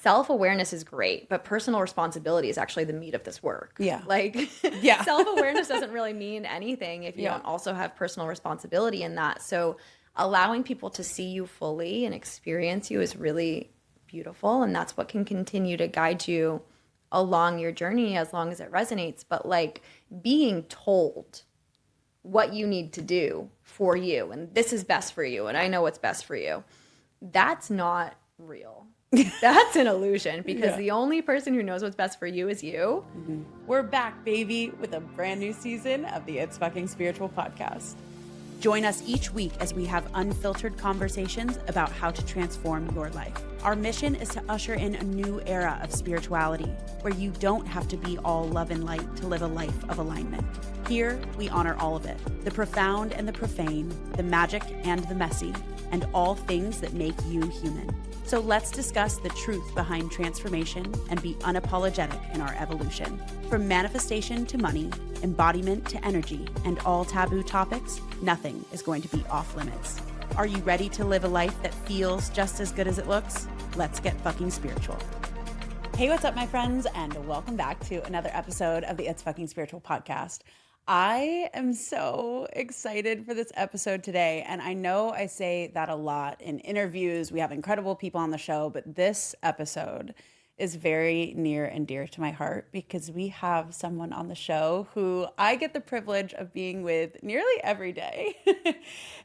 self-awareness is great, but personal responsibility is actually the meat of this work. Yeah. Like, Yeah. self-awareness doesn't really mean anything if you don't also have personal responsibility in that. So allowing people to see you fully and experience you is really beautiful. And that's what can continue to guide you along your journey as long as it resonates. But like being told what you need to do for you, and this is best for you, and I know what's best for you, that's not real. That's an illusion because the only person who knows what's best for you is you. Mm-hmm. We're back, baby, with a brand new season of the It's Fucking Spiritual podcast. Join us each week as we have unfiltered conversations about how to transform your life. Our mission is to usher in a new era of spirituality where you don't have to be all love and light to live a life of alignment. Here, we honor all of it, the profound and the profane, the magic and the messy, and all things that make you human. So let's discuss the truth behind transformation and be unapologetic in our evolution. From manifestation to money, embodiment to energy, and all taboo topics, nothing is going to be off limits. Are you ready to live a life that feels just as good as it looks? Let's get fucking spiritual. Hey, what's up, my friends, and welcome back to another episode of the It's Fucking Spiritual podcast. I am so excited for this episode today, and I know I say that a lot in interviews. We have incredible people on the show, but this episode is very near and dear to my heart because we have someone on the show who I get the privilege of being with nearly every day.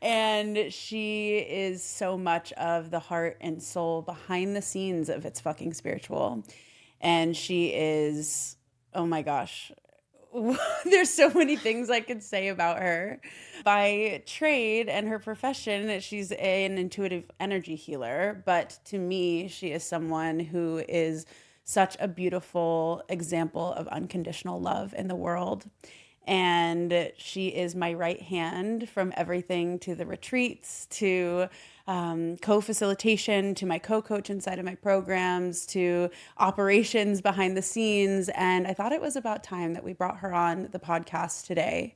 And she is so much of the heart and soul behind the scenes of It's Fucking Spiritual. And she is, oh my gosh, there's so many things I could say about her. By trade and her profession, she's an intuitive energy healer. But to me, she is someone who is such a beautiful example of unconditional love in the world. And she is my right hand from everything to the retreats, to co-facilitation, to my co-coach inside of my programs, to operations behind the scenes. And I thought it was about time that we brought her on the podcast today.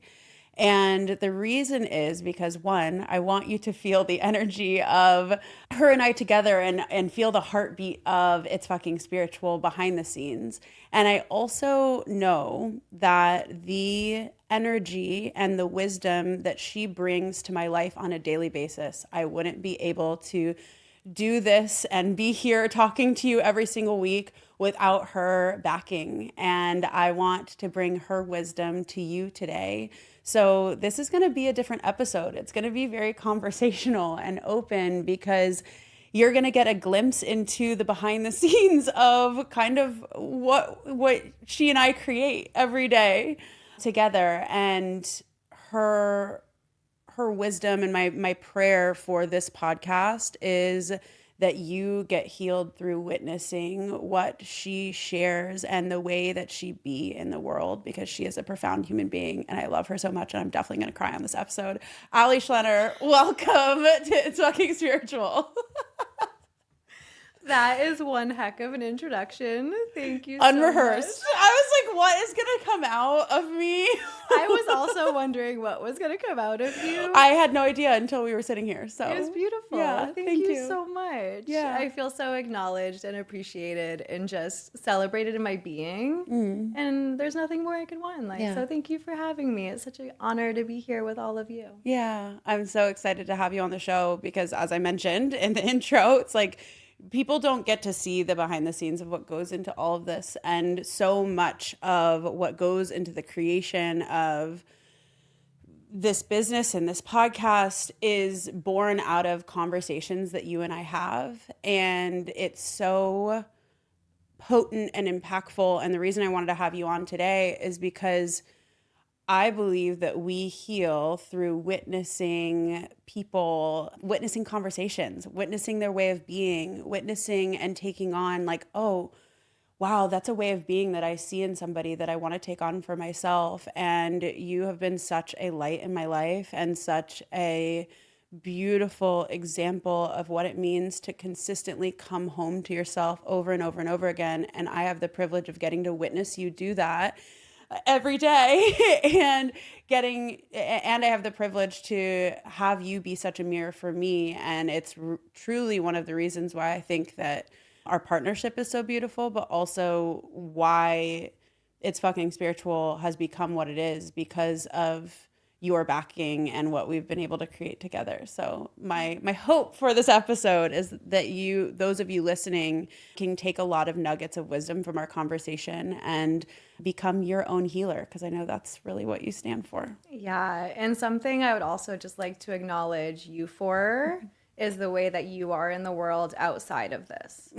And the reason is because, one, I want you to feel the energy of her and I together and feel the heartbeat of It's Fucking Spiritual behind the scenes. And I also know that the energy and the wisdom that she brings to my life on a daily basis, I wouldn't be able to do this and be here talking to you every single week without her backing. And I want to bring her wisdom to you today. So this is going to be a different episode. It's going to be very conversational and open because you're going to get a glimpse into the behind the scenes of kind of what she and I create every day together. And her wisdom and my prayer for this podcast is that you get healed through witnessing what she shares and the way that she be in the world, because she is a profound human being and I love her so much, and I'm definitely going to cry on this episode. Allie Schlener, welcome to It's Fucking Spiritual. That is one heck of an introduction. Thank you Unrehearsed. So much. I was like, what is going to come out of me? I was also wondering what was going to come out of you. I had no idea until we were sitting here. So it was beautiful. Yeah, thank you so much. Yeah. I feel so acknowledged and appreciated and just celebrated in my being. And there's nothing more I could want in life. Yeah. So thank you for having me. It's such an honor to be here with all of you. Yeah, I'm so excited to have you on the show because, as I mentioned in the intro, it's like people don't get to see the behind the scenes of what goes into all of this. And so much of what goes into the creation of this business and this podcast is born out of conversations that you and I have. And it's so potent and impactful. And the reason I wanted to have you on today is because I believe that we heal through witnessing people, witnessing conversations, witnessing their way of being, witnessing and taking on like, oh, wow, that's a way of being that I see in somebody that I want to take on for myself. And you have been such a light in my life and such a beautiful example of what it means to consistently come home to yourself over and over and over again. And I have the privilege of getting to witness you do that every day and I have the privilege to have you be such a mirror for me. And it's truly one of the reasons why I think that our partnership is so beautiful, but also why It's Fucking Spiritual has become what it is because of your backing and what we've been able to create together. So my hope for this episode is that those of you listening, can take a lot of nuggets of wisdom from our conversation and become your own healer, because I know that's really what you stand for. Yeah. And something I would also just like to acknowledge you for is the way that you are in the world outside of this.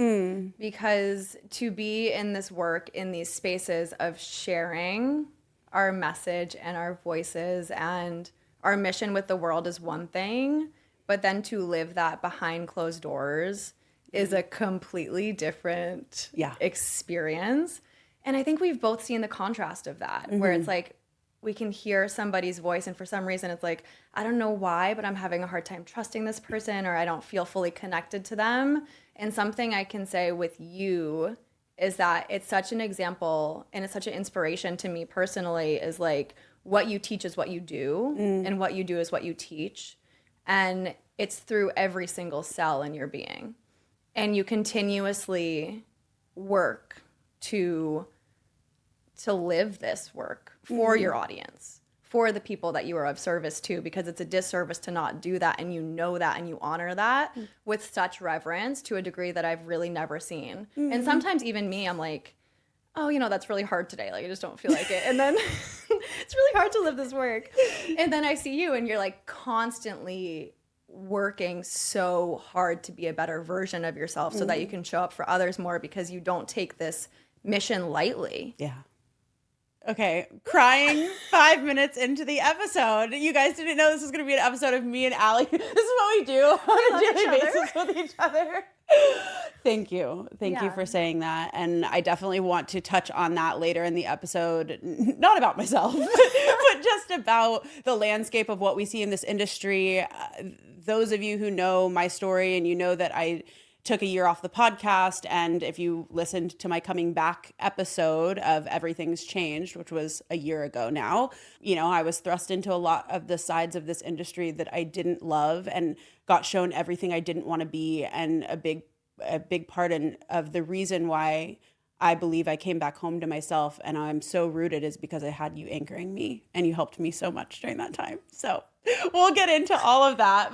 Because to be in this work, in these spaces of sharing our message and our voices and our mission with the world is one thing, but then to live that behind closed doors is a completely different experience. And I think we've both seen the contrast of that, where it's like we can hear somebody's voice and for some reason it's like, I don't know why, but I'm having a hard time trusting this person, or I don't feel fully connected to them. And something I can say with you is that it's such an example and it's such an inspiration to me personally, is like what you teach is what you do and what you do is what you teach. And it's through every single cell in your being. And you continuously work to live this work for your audience, for the people that you are of service to, because it's a disservice to not do that. And you know that and you honor that with such reverence to a degree that I've really never seen. And sometimes even me, I'm like, oh, that's really hard today. Like, I just don't feel like it. And then it's really hard to live this work. And then I see you and you're like constantly working so hard to be a better version of yourself so that you can show up for others more, because you don't take this mission lightly. Yeah. Okay, crying 5 minutes into the episode. You guys didn't know this was going to be an episode of me and Allie. This is what we do on a daily basis with each other. Thank you. Thank you for saying that. And I definitely want to touch on that later in the episode. Not about myself, but just about the landscape of what we see in this industry. Those of you who know my story and you know that I took a year off the podcast, and if you listened to my coming back episode of Everything's Changed, which was a year ago now, I was thrust into a lot of the sides of this industry that I didn't love and got shown everything I didn't want to be. And a big part of the reason why I believe I came back home to myself and I'm so rooted is because I had you anchoring me, and you helped me so much during that time. So we'll get into all of that.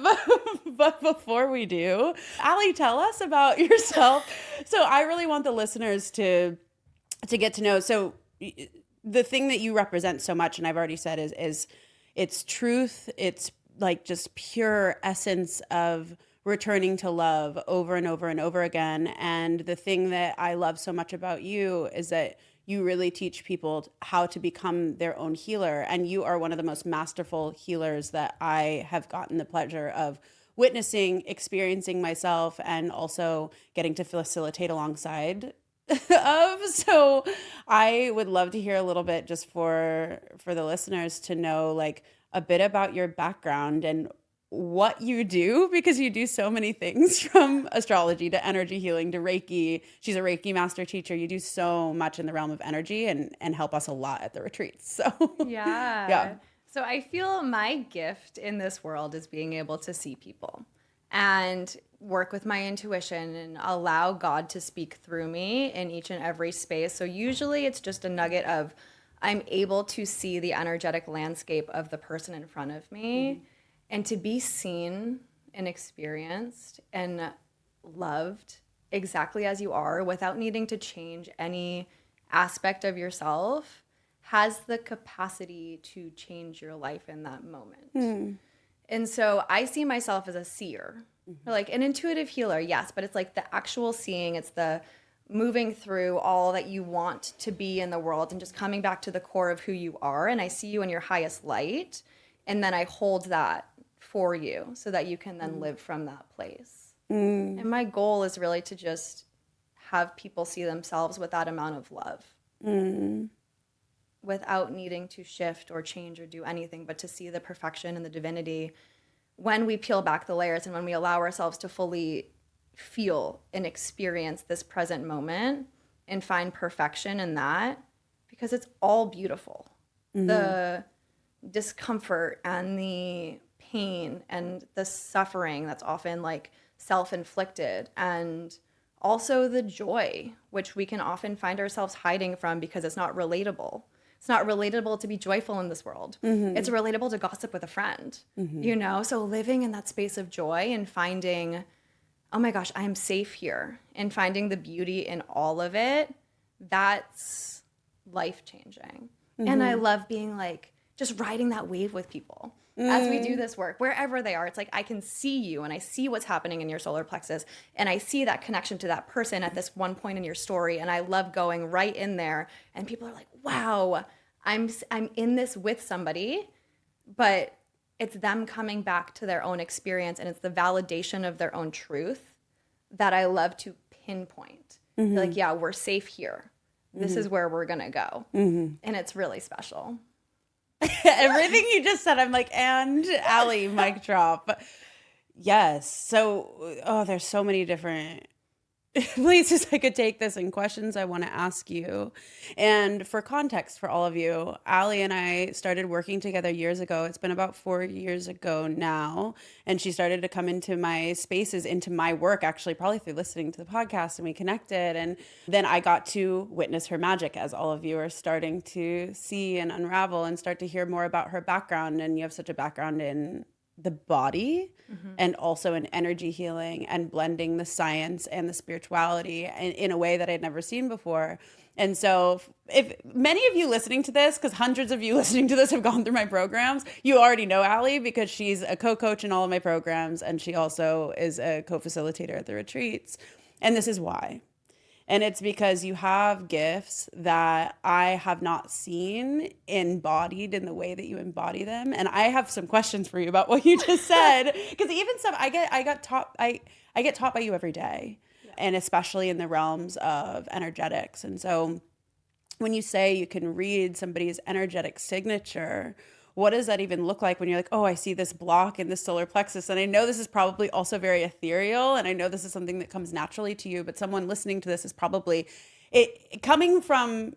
But before we do, Allie, tell us about yourself. So I really want the listeners to get to know. So the thing that you represent so much, and I've already said, is it's truth. It's like just pure essence of returning to love over and over and over again. And the thing that I love so much about you is that you really teach people how to become their own healer. And you are one of the most masterful healers that I have gotten the pleasure of witnessing, experiencing myself, and also getting to facilitate alongside of. So I would love to hear a little bit, just for the listeners to know, like, a bit about your background and what you do, because you do so many things, from astrology to energy healing to Reiki. She's a Reiki master teacher. You do so much in the realm of energy and help us a lot at the retreats. So yeah. So I feel my gift in this world is being able to see people and work with my intuition and allow God to speak through me in each and every space. So usually it's just a nugget of I'm able to see the energetic landscape of the person in front of me. And to be seen and experienced and loved exactly as you are without needing to change any aspect of yourself has the capacity to change your life in that moment. And so I see myself as a seer, like an intuitive healer, yes, but it's like the actual seeing. It's the moving through all that you want to be in the world and just coming back to the core of who you are. And I see you in your highest light. And then I hold that for you so that you can then live from that place. And my goal is really to just have people see themselves with that amount of love without needing to shift or change or do anything, but to see the perfection and the divinity when we peel back the layers and when we allow ourselves to fully feel and experience this present moment and find perfection in that, because it's all beautiful. The discomfort and the pain and the suffering that's often like self-inflicted and also the joy, which we can often find ourselves hiding from because it's not relatable. It's not relatable to be joyful in this world. It's relatable to gossip with a friend, you know? So living in that space of joy and finding, oh my gosh, I'm safe here, and finding the beauty in all of it, that's life-changing. And I love being like, just riding that wave with people as we do this work, wherever they are. It's like, I can see you and I see what's happening in your solar plexus, and I see that connection to that person at this one point in your story. And I love going right in there, and people are like, wow, I'm in this with somebody, but it's them coming back to their own experience, and it's the validation of their own truth that I love to pinpoint. Like, yeah, we're safe here. This is where we're going to go. And it's really special. Everything you just said, I'm like, and Allie, mic drop. Yes. So, there's so many different places I could take this and questions I want to ask you. And for context for all of you, Allie and I started working together years ago. It's been about 4 years ago now. And she started to come into my spaces, into my work, actually, probably through listening to the podcast, and we connected. And then I got to witness her magic, as all of you are starting to see and unravel and start to hear more about her background. And you have such a background in the body and also in energy healing and blending the science and the spirituality in a way that I'd never seen before. And so if many of you listening to this, because hundreds of you listening to this have gone through my programs, you already know Allie because she's a co-coach in all of my programs, and she also is a co-facilitator at the retreats. And this is why. And it's because you have gifts that I have not seen embodied in the way that you embody them. And I have some questions for you about what you just said, because even some I get taught by you every day, and especially in the realms of energetics. And so when you say you can read somebody's energetic signature, what does that even look like when you're like, oh, I see this block in the solar plexus? And I know this is probably also very ethereal, and I know this is something that comes naturally to you, but someone listening to this is probably it coming from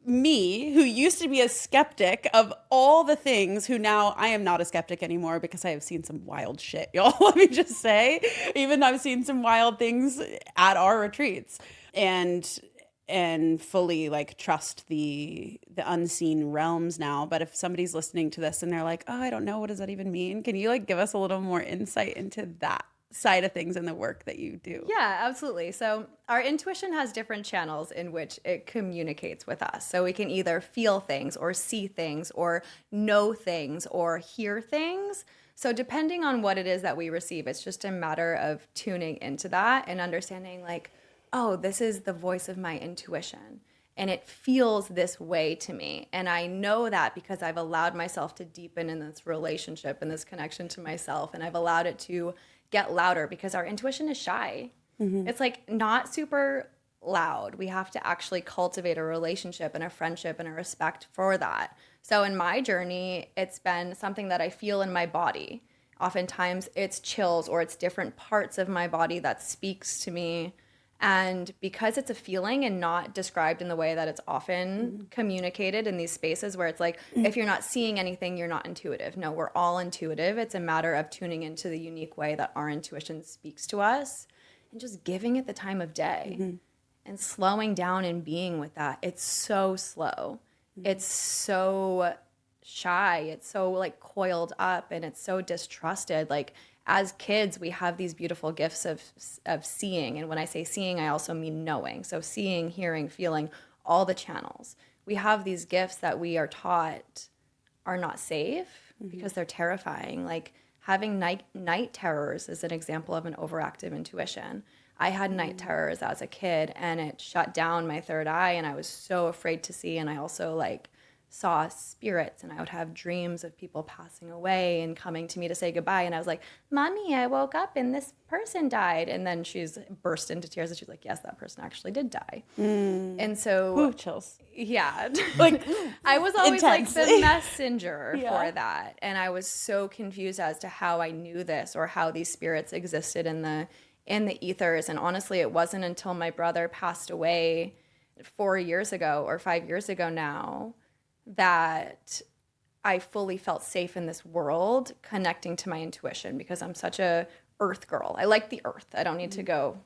me, who used to be a skeptic of all the things, who now I am not a skeptic anymore because I have seen some wild shit, y'all. Let me just say, even I've seen some wild things at our retreats, and fully like trust the unseen realms now. But if somebody's listening to this and they're like, oh, I don't know, what does that even mean? Can you like give us a little more insight into that side of things and the work that you do? Yeah, absolutely. So our intuition has different channels in which it communicates with us. So we can either feel things or see things or know things or hear things. So depending on what it is that we receive, it's just a matter of tuning into that and understanding like, oh, this is the voice of my intuition, and it feels this way to me. And I know that because I've allowed myself to deepen in this relationship and this connection to myself, and I've allowed it to get louder, because our intuition is shy. It's like not super loud. We have to actually cultivate a relationship and a friendship and a respect for that. So in my journey, it's been something that I feel in my body. Oftentimes it's chills or it's different parts of my body that speaks to me. And because it's a feeling and not described in the way that it's often communicated in these spaces where it's like, if you're not seeing anything, you're not intuitive. No, we're all intuitive. It's a matter of tuning into the unique way that our intuition speaks to us and just giving it the time of day and slowing down and being with that. It's so slow. It's so shy. It's so like coiled up, and it's so distrusted. Like, as kids, we have these beautiful gifts of seeing. And when I say seeing, I also mean knowing. So seeing, hearing, feeling, all the channels. We have these gifts that we are taught are not safe because they're terrifying. Like having night terrors is an example of an overactive intuition. I had night terrors as a kid, and it shut down my third eye, and I was so afraid to see. And I also like saw spirits, and I would have dreams of people passing away and coming to me to say goodbye. And I was like, Mommy, I woke up and this person died. And then she's burst into tears, and she's like, yes, that person actually did die. And so, ooh, chills. Yeah. Like I was always intense. like the messenger for that. And I was so confused as to how I knew this or how these spirits existed in the ethers. And honestly, it wasn't until my brother passed away 4 years ago or 5 years ago now that I fully felt safe in this world connecting to my intuition, because I'm such a earth girl. I like the earth. I don't need to go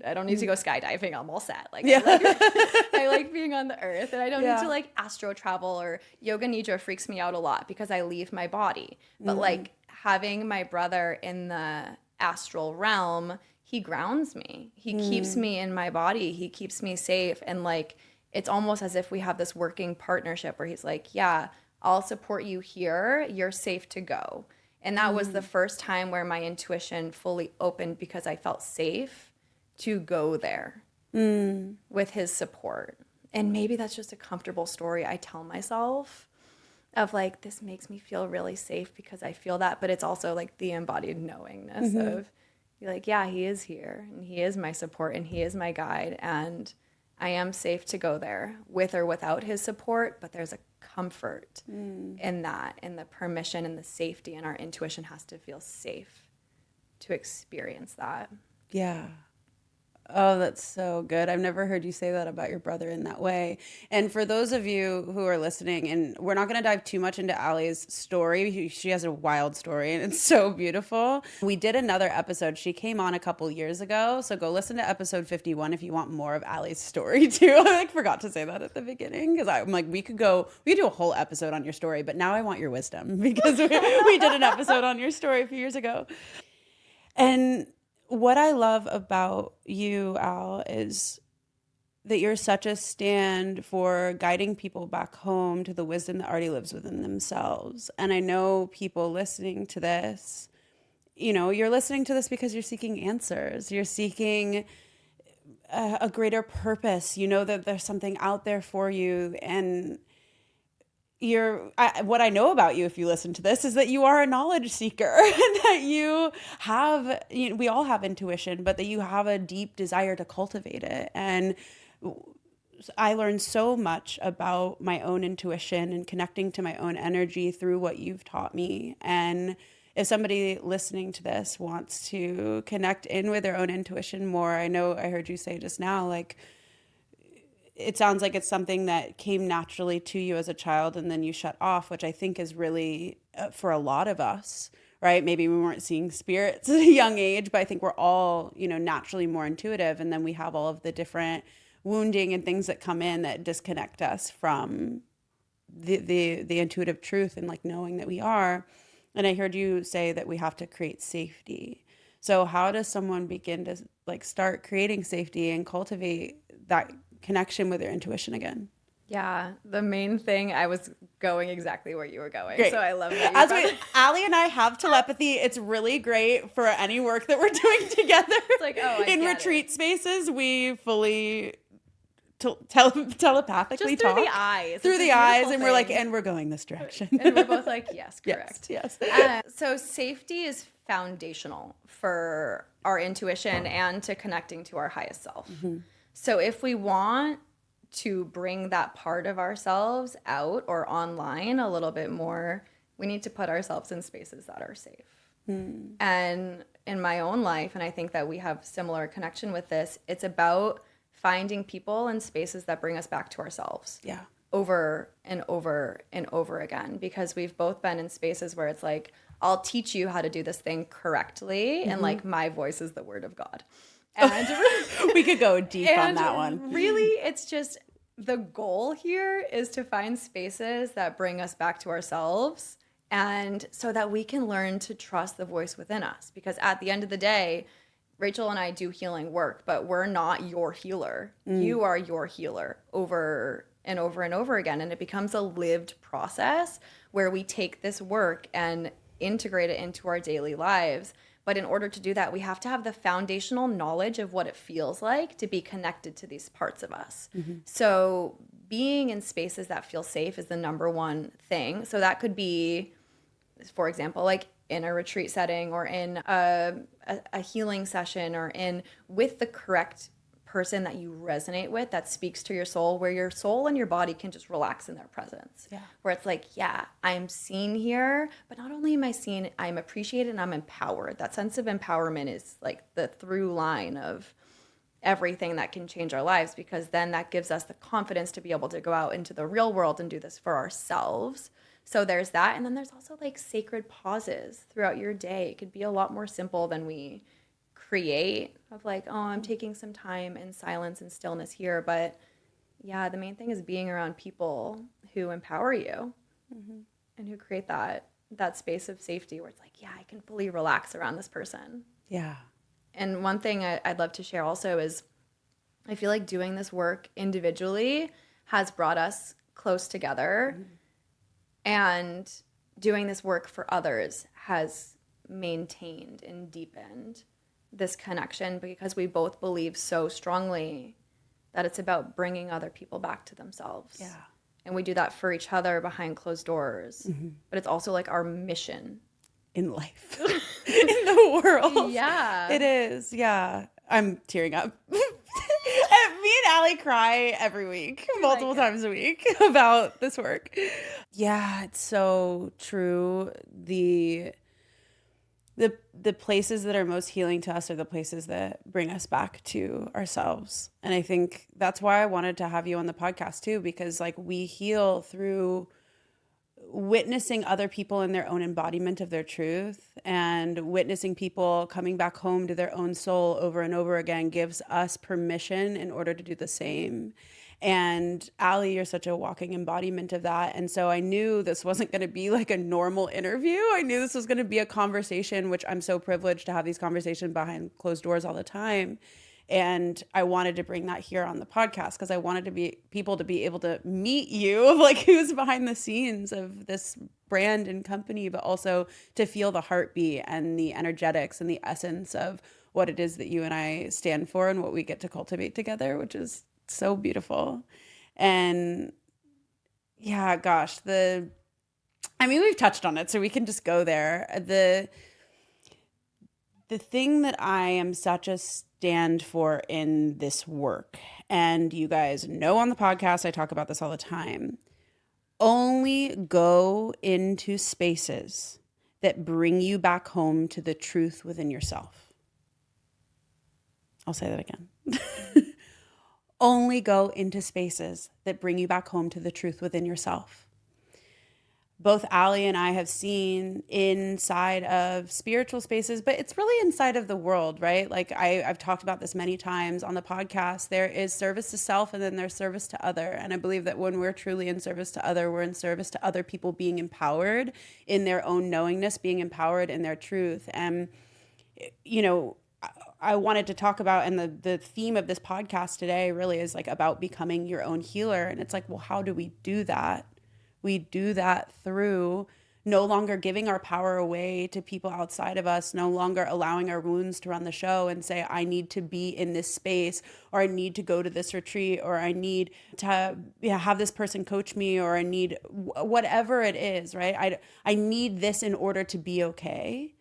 I don't need to go skydiving. I'm all set. Like, Yeah. I like being on the earth, and I don't need to like astro travel, or yoga nidra freaks me out a lot because I leave my body. But like having my brother in the astral realm, he grounds me. He keeps me in my body. He keeps me safe. And like, it's almost as if we have this working partnership where he's like, yeah, I'll support you here. You're safe to go. And that was the first time where my intuition fully opened because I felt safe to go there with his support. And maybe that's just a comfortable story I tell myself of like, this makes me feel really safe because I feel that. But it's also like the embodied knowingness of, you're like, yeah, he is here and he is my support and he is my guide. And I am safe to go there with or without his support, but there's a comfort in that, in the permission and the safety, and our intuition has to feel safe to experience that. Yeah. Oh, that's so good. I've never heard you say that about your brother in that way. And for those of you who are listening, and we're not going to dive too much into Allie's story. She has a wild story and it's so beautiful. We did another episode. She came on a couple years ago. So go listen to episode 51 if you want more of Allie's story too. I like forgot to say that at the beginning because I'm like, we could do a whole episode on your story, but now I want your wisdom because we did an episode on your story a few years ago. And what I love about you, Al, is that you're such a stand for guiding people back home to the wisdom that already lives within themselves. And I know people listening to this, you're listening to this because you're seeking answers. You're seeking a greater purpose. You know that there's something out there for you. And what I know about you, if you listen to this, is that you are a knowledge seeker, and that you have, we all have intuition, but that you have a deep desire to cultivate it. And I learned so much about my own intuition and connecting to my own energy through what you've taught me. And if somebody listening to this wants to connect in with their own intuition more, I know I heard you say just now, like, it sounds like it's something that came naturally to you as a child and then you shut off, which I think is really for a lot of us, right? Maybe we weren't seeing spirits at a young age, but I think we're all, naturally more intuitive. And then we have all of the different wounding and things that come in that disconnect us from the intuitive truth and like knowing that we are. And I heard you say that we have to create safety. So how does someone begin to like start creating safety and cultivate that connection with their intuition again? Yeah, the main thing, I was going exactly where you were going. Great. So I love that. Allie and I have telepathy. It's really great for any work that we're doing together. It's like, in retreat spaces, we fully telepathically just through talk. The eyes. Through the eyes, and we're like, and we're going this direction. And we're both like, yes, correct. Yes. So safety is foundational for our intuition and to connecting to our highest self. Mm-hmm. So if we want to bring that part of ourselves out or online a little bit more, we need to put ourselves in spaces that are safe. And in my own life, and I think that we have similar connection with this, it's about finding people and spaces that bring us back to ourselves. Yeah. Over and over and over again, because we've both been in spaces where it's like, I'll teach you how to do this thing correctly. And like, my voice is the word of God. And we could go deep on that one. Really, it's just the goal here is to find spaces that bring us back to ourselves, and so that we can learn to trust the voice within us. Because at the end of the day, Rachel and I do healing work, but we're not your healer. You are your healer over and over and over again. And it becomes a lived process where we take this work and integrate it into our daily lives. But in order to do that, we have to have the foundational knowledge of what it feels like to be connected to these parts of us. Mm-hmm. So being in spaces that feel safe is the number one thing. So that could be, for example, like in a retreat setting or in a healing session or with the correct person that you resonate with, that speaks to your soul, where your soul and your body can just relax in their presence. Yeah. Where it's like, yeah, I'm seen here, but not only am I seen, I'm appreciated and I'm empowered. That sense of empowerment is like the through line of everything that can change our lives, because then that gives us the confidence to be able to go out into the real world and do this for ourselves. So there's that. And then there's also like sacred pauses throughout your day. It could be a lot more simple than we create of like, oh, I'm taking some time in silence and stillness here. But yeah, the main thing is being around people who empower you and who create that space of safety where it's like, yeah, I can fully relax around this person. Yeah. And one thing I'd love to share also is I feel like doing this work individually has brought us close together, and doing this work for others has maintained and deepened this connection, because we both believe so strongly that it's about bringing other people back to themselves. Yeah. And we do that for each other behind closed doors. But it's also like our mission In life, in the world. Yeah. It is. Yeah. I'm tearing up. Me and Allie cry every week, multiple times a week about this work. Yeah, it's so true. The places that are most healing to us are the places that bring us back to ourselves. And I think that's why I wanted to have you on the podcast too, because like we heal through witnessing other people in their own embodiment of their truth, and witnessing people coming back home to their own soul over and over again gives us permission in order to do the same. And Allie, you're such a walking embodiment of that. And so I knew this wasn't going to be like a normal interview. I knew this was going to be a conversation, which I'm so privileged to have these conversations behind closed doors all the time. And I wanted to bring that here on the podcast because I wanted people to be able to meet you, of like who's behind the scenes of this brand and company, but also to feel the heartbeat and the energetics and the essence of what it is that you and I stand for and what we get to cultivate together, which is so beautiful. And yeah, gosh, we've touched on it, so we can just go there. The thing that I am such a stand for in this work, and you guys know on the podcast, I talk about this all the time, only go into spaces that bring you back home to the truth within yourself. I'll say that again. Only go into spaces that bring you back home to the truth within yourself. Both Allie and I have seen inside of spiritual spaces, but it's really inside of the world, right? Like I've talked about this many times on the podcast. There is service to self, and then there's service to other. And I believe that when we're truly in service to other, we're in service to other people being empowered in their own knowingness, being empowered in their truth. And, you know, I wanted to talk about, and the theme of this podcast today really is like about becoming your own healer. And it's like, well, how do we do that? We do that through no longer giving our power away to people outside of us, no longer allowing our wounds to run the show and say, I need to be in this space, or I need to go to this retreat, or I need to have this person coach me, or I need whatever it is, right? I need this in order to be okay,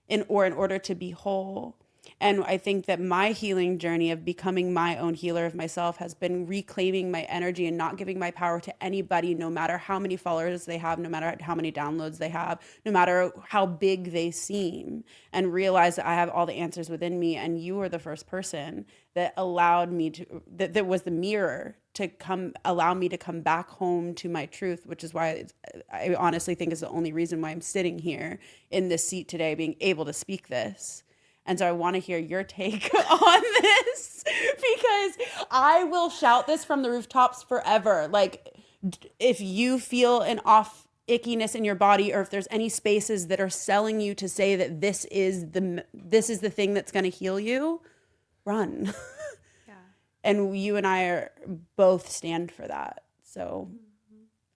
in order to be whole. And I think that my healing journey of becoming my own healer of myself has been reclaiming my energy and not giving my power to anybody, no matter how many followers they have, no matter how many downloads they have, no matter how big they seem, and realize that I have all the answers within me. And you were the first person that allowed me to, that was the mirror to allow me to come back home to my truth, which is why I honestly think is the only reason why I'm sitting here in this seat today, being able to speak this. And so I want to hear your take on this, because I will shout this from the rooftops forever. Like, if you feel an off ickiness in your body, or if there's any spaces that are selling you to say that this is the thing that's going to heal you, run. Yeah. And you and I both stand for that. So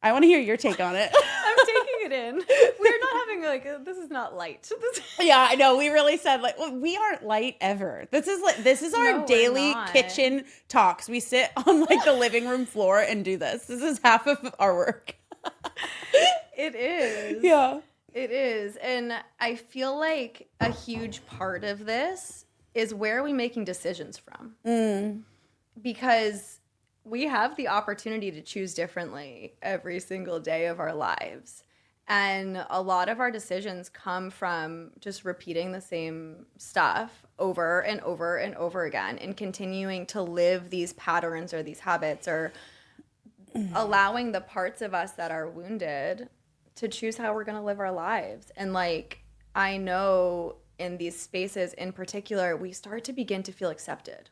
I want to hear your take on it. I'm taking it in. We're not having this is not light. Yeah, I know. We really said we aren't light ever. This is our daily kitchen talks. We sit on the living room floor and do this. This is half of our work. It is. Yeah. It is. And I feel like a huge part of this is where are we making decisions from? Because we have the opportunity to choose differently every single day of our lives. And a lot of our decisions come from just repeating the same stuff over and over and over again, and continuing to live these patterns or these habits, or allowing the parts of us that are wounded to choose how we're going to live our lives. And I know in these spaces in particular, we start to begin to feel accepted.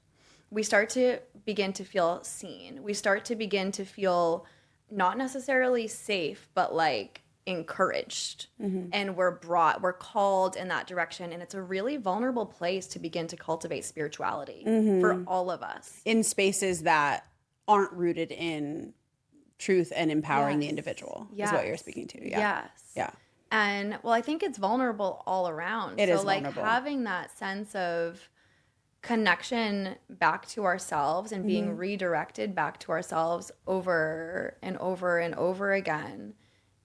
We start to begin to feel seen. We start to begin to feel not necessarily safe, but like encouraged. And we're called in that direction. And it's a really vulnerable place to begin to cultivate spirituality for all of us. In spaces that aren't rooted in truth and empowering the individual is what you're speaking to. Yeah. Yes. Yeah. And well, I think it's vulnerable all around. It so is like vulnerable. having that sense of connection back to ourselves and being redirected back to ourselves over and over and over again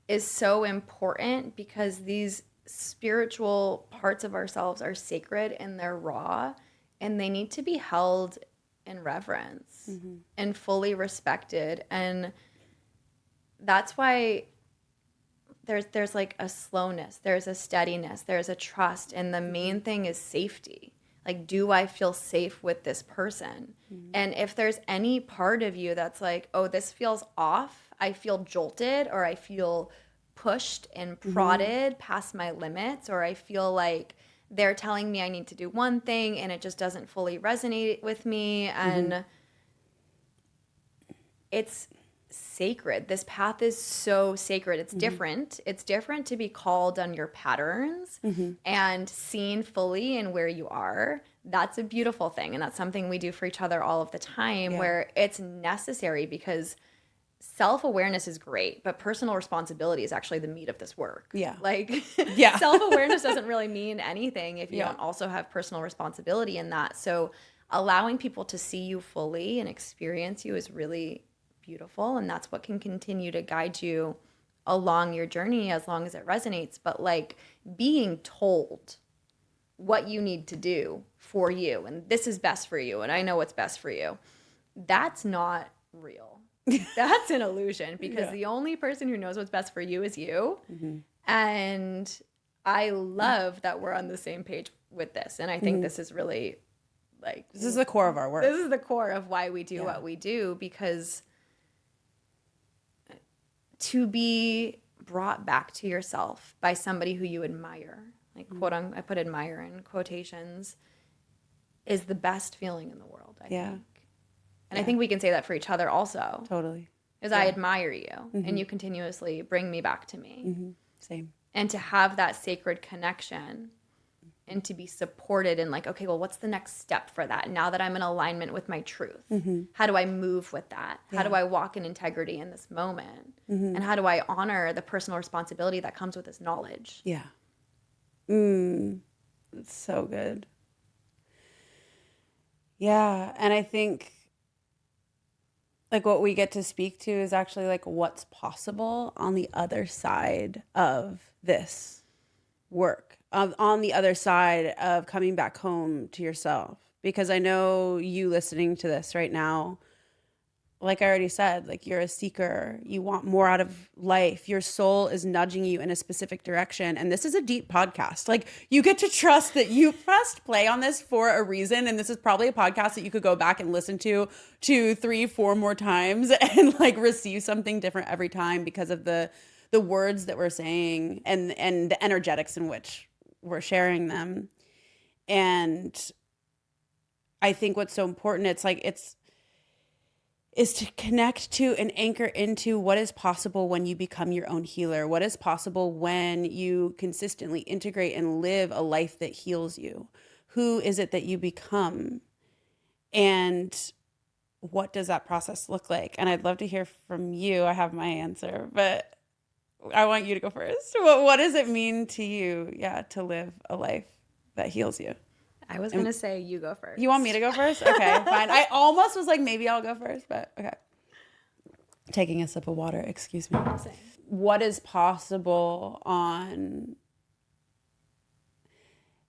is so important, because these spiritual parts of ourselves are sacred and they're raw, and they need to be held in reverence and fully respected. And that's why there's like a slowness, there's a steadiness, there's a trust, and the main thing is safety. Like, do I feel safe with this person? And if there's any part of you that's like, oh, this feels off, I feel jolted, or I feel pushed and prodded past my limits, or I feel like they're telling me I need to do one thing and it just doesn't fully resonate with me, and it's sacred. This path is so sacred. It's different. It's different to be called on your patterns and seen fully in where you are. That's a beautiful thing. And that's something we do for each other all of the time, where it's necessary, because self-awareness is great, but personal responsibility is actually the meat of this work. Yeah. Like, Yeah. self-awareness doesn't really mean anything if you don't also have personal responsibility in that. So allowing people to see you fully and experience you is really beautiful, and that's what can continue to guide you along your journey as long as it resonates. But like, being told what you need to do for you, and this is best for you, and I know what's best for you, that's not real. That's an illusion, because the only person who knows what's best for you is you. And I love that we're on the same page with this, and I think this is really like, This is the core of our work. this is the core of why we do what we do, because to be brought back to yourself by somebody who you admire, like quote unquote, I put admire in quotations, is the best feeling in the world, I think. And I think we can say that for each other also. Totally. Because I admire you and you continuously bring me back to me. Same. And to have that sacred connection and to be supported in like, okay, well, what's the next step for that? Now that I'm in alignment with my truth, how do I move with that? How do I walk in integrity in this moment? And how do I honor the personal responsibility that comes with this knowledge? Yeah. It's so good. Yeah. And I think like what we get to speak to is actually like what's possible on the other side of this work, on the other side of coming back home to yourself. Because I know you listening to this right now, like I already said, like you're a seeker, you want more out of life, your soul is nudging you in a specific direction. And this is a deep podcast. Like, you get to trust that you pressed play on this for a reason. And this is probably a podcast that you could go back and listen to 2, 3, 4 more times and like receive something different every time, because of the words that we're saying and the energetics in which we're sharing them. And I think what's so important, is to connect to and anchor into what is possible when you become your own healer. What is possible when you consistently integrate and live a life that heals you? Who is it that you become? And what does that process look like? And I'd love to hear from you. I have my answer, but I want you to go first. What does it mean to you, to live a life that heals you? I was going to say you go first. You want me to go first? Okay, fine. I almost was like, maybe I'll go first, but okay. Taking a sip of water, excuse me. Same. What is possible on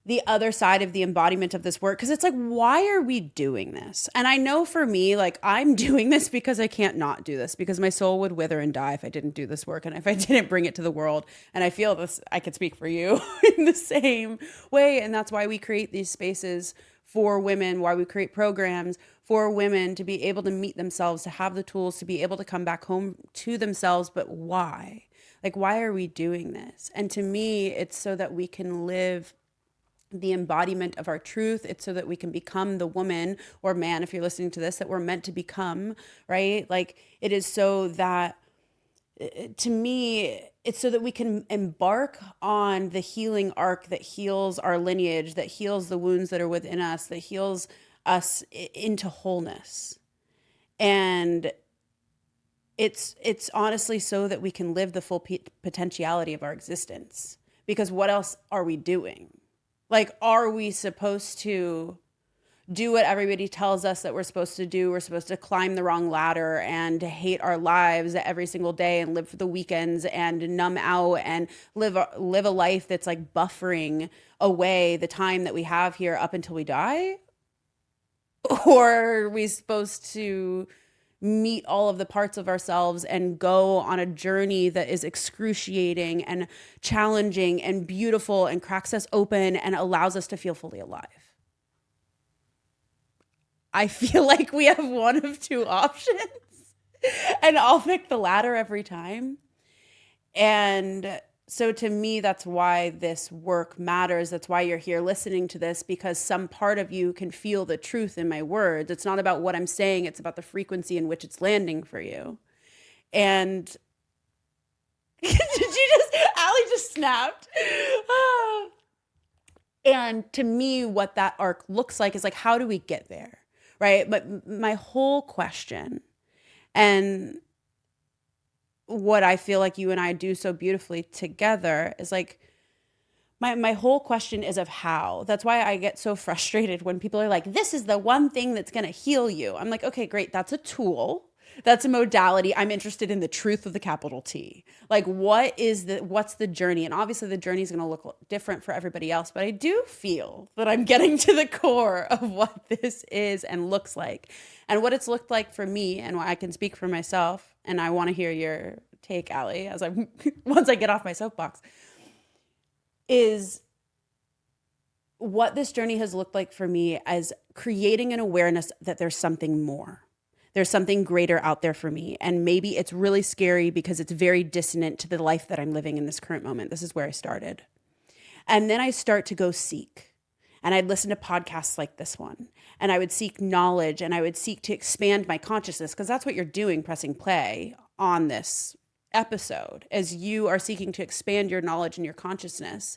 the other side of the embodiment of this work? Because it's like, why are we doing this? And I know for me, like, I'm doing this because I can't not do this, because my soul would wither and die if I didn't do this work and if I didn't bring it to the world. And I feel this, I could speak for you in the same way. And that's why we create these spaces for women, why we create programs for women to be able to meet themselves, to have the tools to be able to come back home to themselves. But why? Like, why are we doing this? And to me, it's so that we can live the embodiment of our truth. It's so that we can become the woman or man, if you're listening to this, that we're meant to become, right? Like it is so that, to me, it's so that we can embark on the healing arc that heals our lineage, that heals the wounds that are within us, that heals us into wholeness. And it's honestly so that we can live the full potentiality of our existence. Because what else are we doing? Like, are we supposed to do what everybody tells us that we're supposed to do? We're supposed to climb the wrong ladder and hate our lives every single day and live for the weekends and numb out and live a life that's like buffering away the time that we have here up until we die? Or are we supposed to meet all of the parts of ourselves and go on a journey that is excruciating and challenging and beautiful and cracks us open and allows us to feel fully alive? I feel like we have one of two options, and I'll pick the latter every time. And so to me, that's why this work matters. That's why you're here listening to this, because some part of you can feel the truth in my words. It's not about what I'm saying. It's about the frequency in which it's landing for you. And did you just, Allie just snapped. And to me, what that arc looks like is like, how do we get there? Right? But my whole question, and what I feel like you and I do so beautifully together, is like, my whole question is of how. That's why I get so frustrated when people are like, this is the one thing that's going to heal you. I'm like, okay, great. That's a tool. That's a modality. I'm interested in the truth of the capital T. Like, what's the journey? And obviously the journey is going to look different for everybody else, but I do feel that I'm getting to the core of what this is and looks like. And what it's looked like for me, and I can speak for myself, and I want to hear your take, Allie, once I get off my soapbox, is what this journey has looked like for me as creating an awareness that there's something more. There's something greater out there for me. And maybe it's really scary because it's very dissonant to the life that I'm living in this current moment. This is where I started. And then I start to go seek. And I'd listen to podcasts like this one. And I would seek knowledge, and I would seek to expand my consciousness, because that's what you're doing pressing play on this episode, as you are seeking to expand your knowledge and your consciousness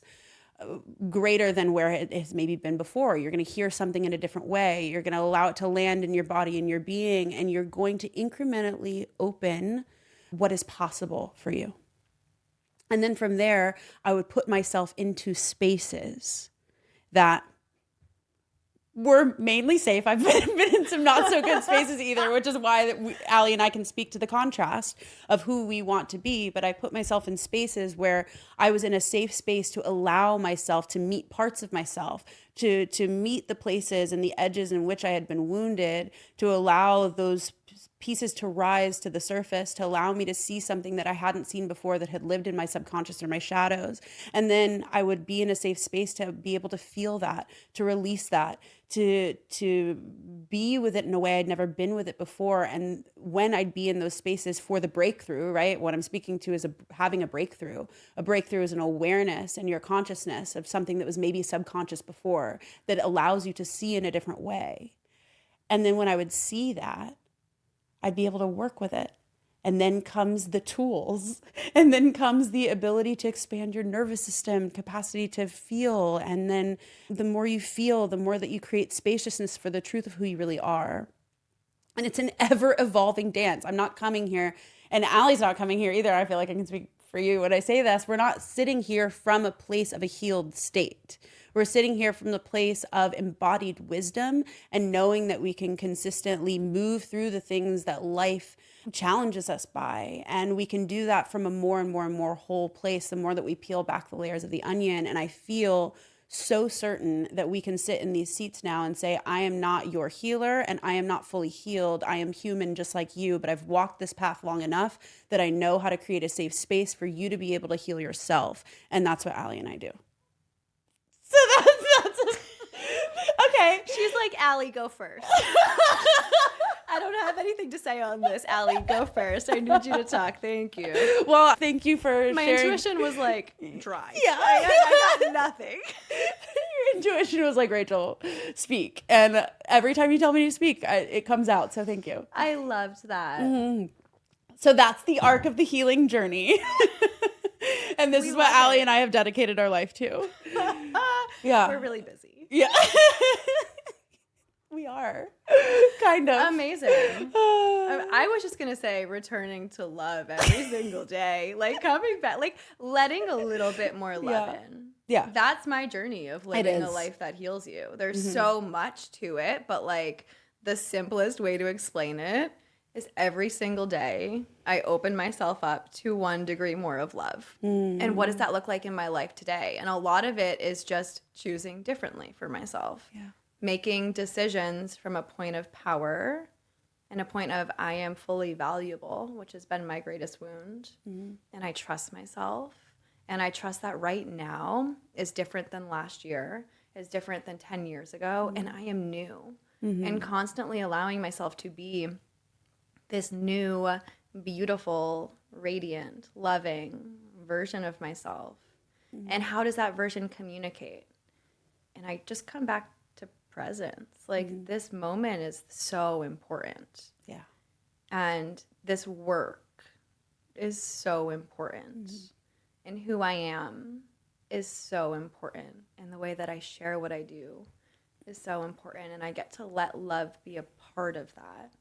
greater than where it has maybe been before. You're going to hear something in a different way. You're going to allow it to land in your body and your being, and you're going to incrementally open what is possible for you. And then from there, I would put myself into spaces that were mainly safe. I've been in some not so good spaces either, which is why Allie and I can speak to the contrast of who we want to be. But I put myself in spaces where I was in a safe space to allow myself to meet parts of myself, to meet the places and the edges in which I had been wounded, to allow those pieces to rise to the surface, to allow me to see something that I hadn't seen before that had lived in my subconscious or my shadows. And then I would be in a safe space to be able to feel that, to release that, to be with it in a way I'd never been with it before. And when I'd be in those spaces for the breakthrough, right? What I'm speaking to is having a breakthrough. A breakthrough is an awareness in your consciousness of something that was maybe subconscious before, that allows you to see in a different way. And then when I would see that, I'd be able to work with it. And then comes the tools, and then comes the ability to expand your nervous system, capacity to feel. And then the more you feel, the more that you create spaciousness for the truth of who you really are. And it's an ever evolving dance. I'm not coming here, and Allie's not coming here either. I feel like I can speak for you when I say this. We're not sitting here from a place of a healed state. We're sitting here from the place of embodied wisdom and knowing that we can consistently move through the things that life challenges us by. And we can do that from a more and more and more whole place, the more that we peel back the layers of the onion. And I feel so certain that we can sit in these seats now and say, I am not your healer, and I am not fully healed. I am human just like you, but I've walked this path long enough that I know how to create a safe space for you to be able to heal yourself. And that's what Allie and I do. So that's okay. She's like, Allie, go first. I don't have anything to say on this. Allie, go first. I need you to talk. Thank you. Well, thank you for My sharing. intuition was like dry. Yeah. I got nothing. Your intuition was like, Rachel, speak. And every time you tell me to speak, it comes out. So thank you. I loved that. So that's the arc of the healing journey. And this is what Allie and I have dedicated our life to. Yeah. We're really busy. Yeah. We are. Kind of. Amazing. I was just going to say returning to love every single day. Like coming back, like letting a little bit more love in. Yeah. That's my journey of living a life that heals you. There's so much to it, but like the simplest way to explain it is every single day I open myself up to 1 degree more of love. And what does that look like in my life today? And a lot of it is just choosing differently for myself. Yeah. Making decisions from a point of power and a point of I am fully valuable, which has been my greatest wound. And I trust myself. And I trust that right now is different than last year, is different than 10 years ago. And I am new. And constantly allowing myself to be this new, beautiful, radiant, loving version of myself. And how does that version communicate? And I just come back to presence. Like this moment is so important. Yeah. And this work is so important. And who I am is so important. And the way that I share what I do is so important. And I get to let love be a part of that.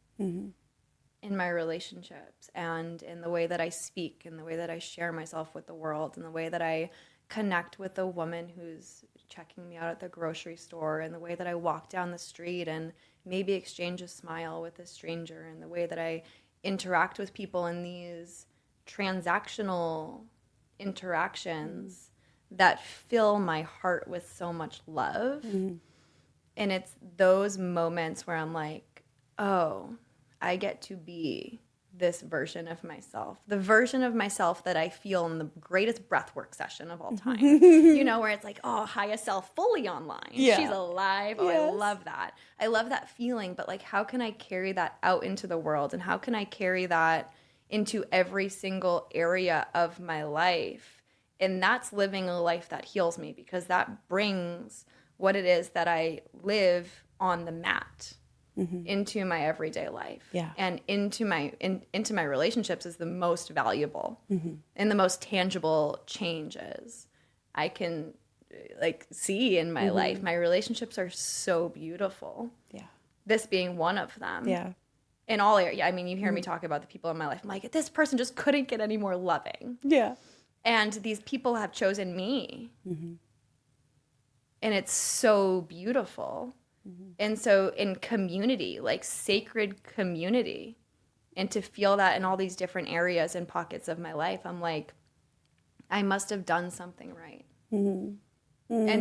In my relationships and in the way that I speak and the way that I share myself with the world and the way that I connect with a woman who's checking me out at the grocery store and the way that I walk down the street and maybe exchange a smile with a stranger and the way that I interact with people in these transactional interactions that fill my heart with so much love. And it's those moments where I'm like, oh, I get to be this version of myself, the version of myself that I feel in the greatest breathwork session of all time, you know, where it's like, oh, highest self fully online. Yeah. She's alive. Oh, I love that. I love that feeling. But like, how can I carry that out into the world? And how can I carry that into every single area of my life? And that's living a life that heals me, because that brings what it is that I live on the mat. Into my everyday life, and into my relationships is the most valuable and the most tangible changes I can like see in my life. My relationships are so beautiful. This being one of them. In all areas. I mean, you hear me talk about the people in my life. I'm like, this person just couldn't get any more loving. And these people have chosen me, and it's so beautiful. And so in community, like sacred community, and to feel that in all these different areas and pockets of my life, I'm like, I must have done something right. And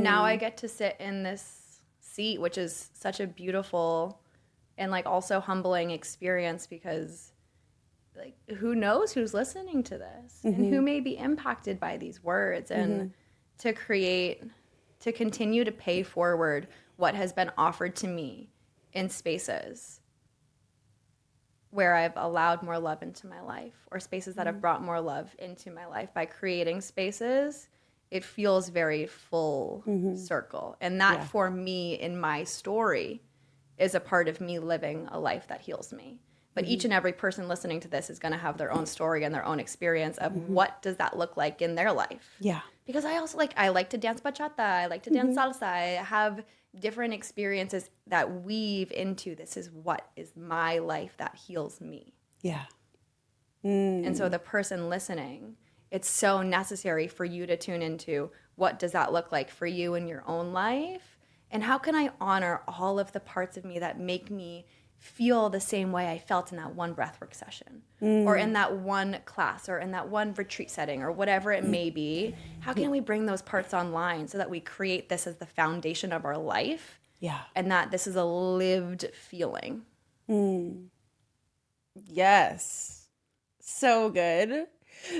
now I get to sit in this seat, which is such a beautiful and like also humbling experience, because like who knows who's listening to this and who may be impacted by these words, and to continue to pay forward what has been offered to me in spaces where I've allowed more love into my life, or spaces that have brought more love into my life. By creating spaces, it feels very full circle. And that for me in my story is a part of me living a life that heals me. But each and every person listening to this is going to have their own story and their own experience of what does that look like in their life. Because I also I like to dance bachata, I like to dance salsa, I have different experiences that weave into this is what is my life that heals me. And so the person listening, it's so necessary for you to tune into what does that look like for you in your own life, and how can I honor all of the parts of me that make me feel the same way I felt in that one breathwork session, or in that one class, or in that one retreat setting, or whatever it may be. How can we bring those parts online so that we create this as the foundation of our life? And that this is a lived feeling. Yes. So good.